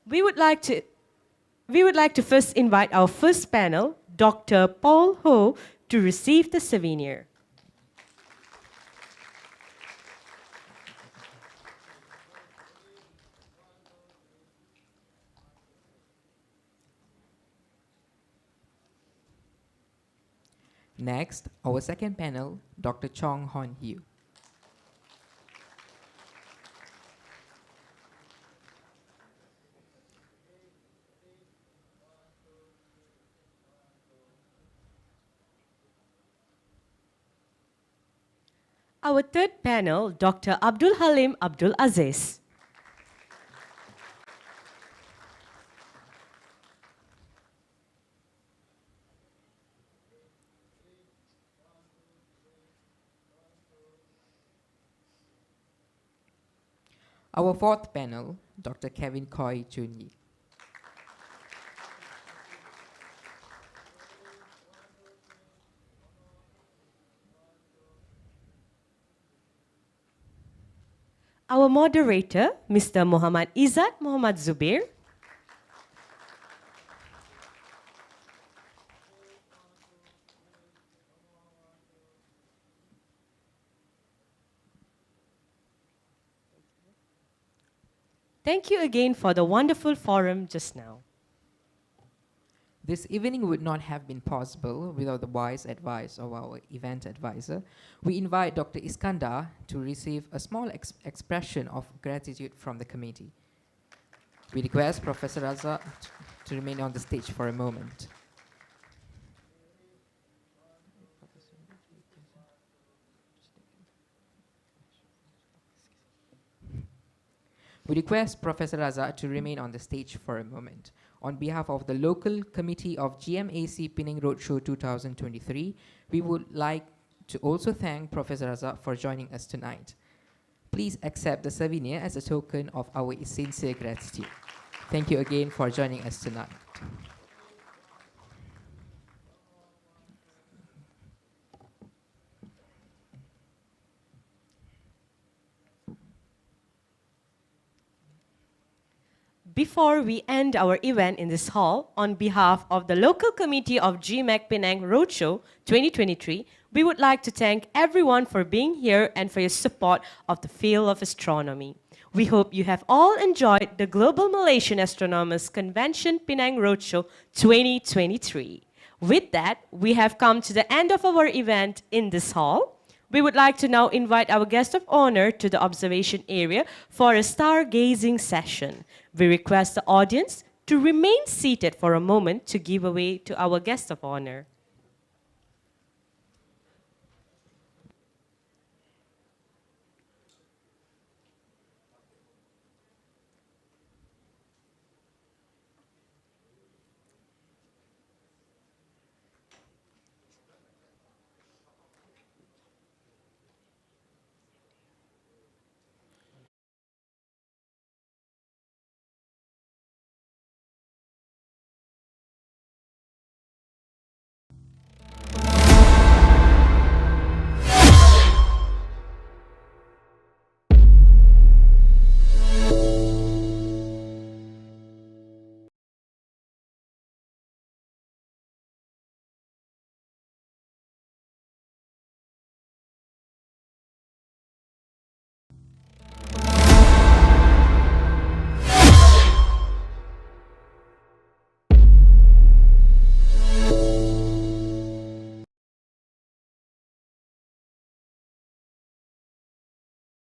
B: We would like to first invite our first panel, Dr. Paul Ho, to receive the souvenir.
A: Next, our second panel, Dr. Chong Hon Hyu.
B: Our third panel, Dr. Abdul Halim Abdul Aziz.
A: Our fourth panel, Dr. Kevin Koi Chun Yi.
B: Our moderator, Mr. Muhammad Izzat Muhammad Zubair. Thank you again for the wonderful forum just now.
A: This evening would not have been possible without the wise advice of our event advisor. We invite Dr. Iskandar to receive a small expression of gratitude from the committee. We request Professor Raza to remain on the stage for a moment. We request Professor Raza to remain on the stage for a moment. On behalf of the local committee of GMAC Penang Roadshow 2023, we would like to also thank Professor Raza for joining us tonight. Please accept the souvenir as a token of our sincere gratitude. Thank you again for joining us tonight.
B: Before we end our event in this hall, on behalf of the local committee of GMAC Penang Roadshow 2023, we would like to thank everyone for being here and for your support of the field of astronomy. We hope you have all enjoyed the Global Malaysian Astronomers Convention Penang Roadshow 2023. With that, we have come to the end of our event in this hall. We would like to now invite our guest of honor to the observation area for a stargazing session. We request the audience to remain seated for a moment to give way to our guest of honor.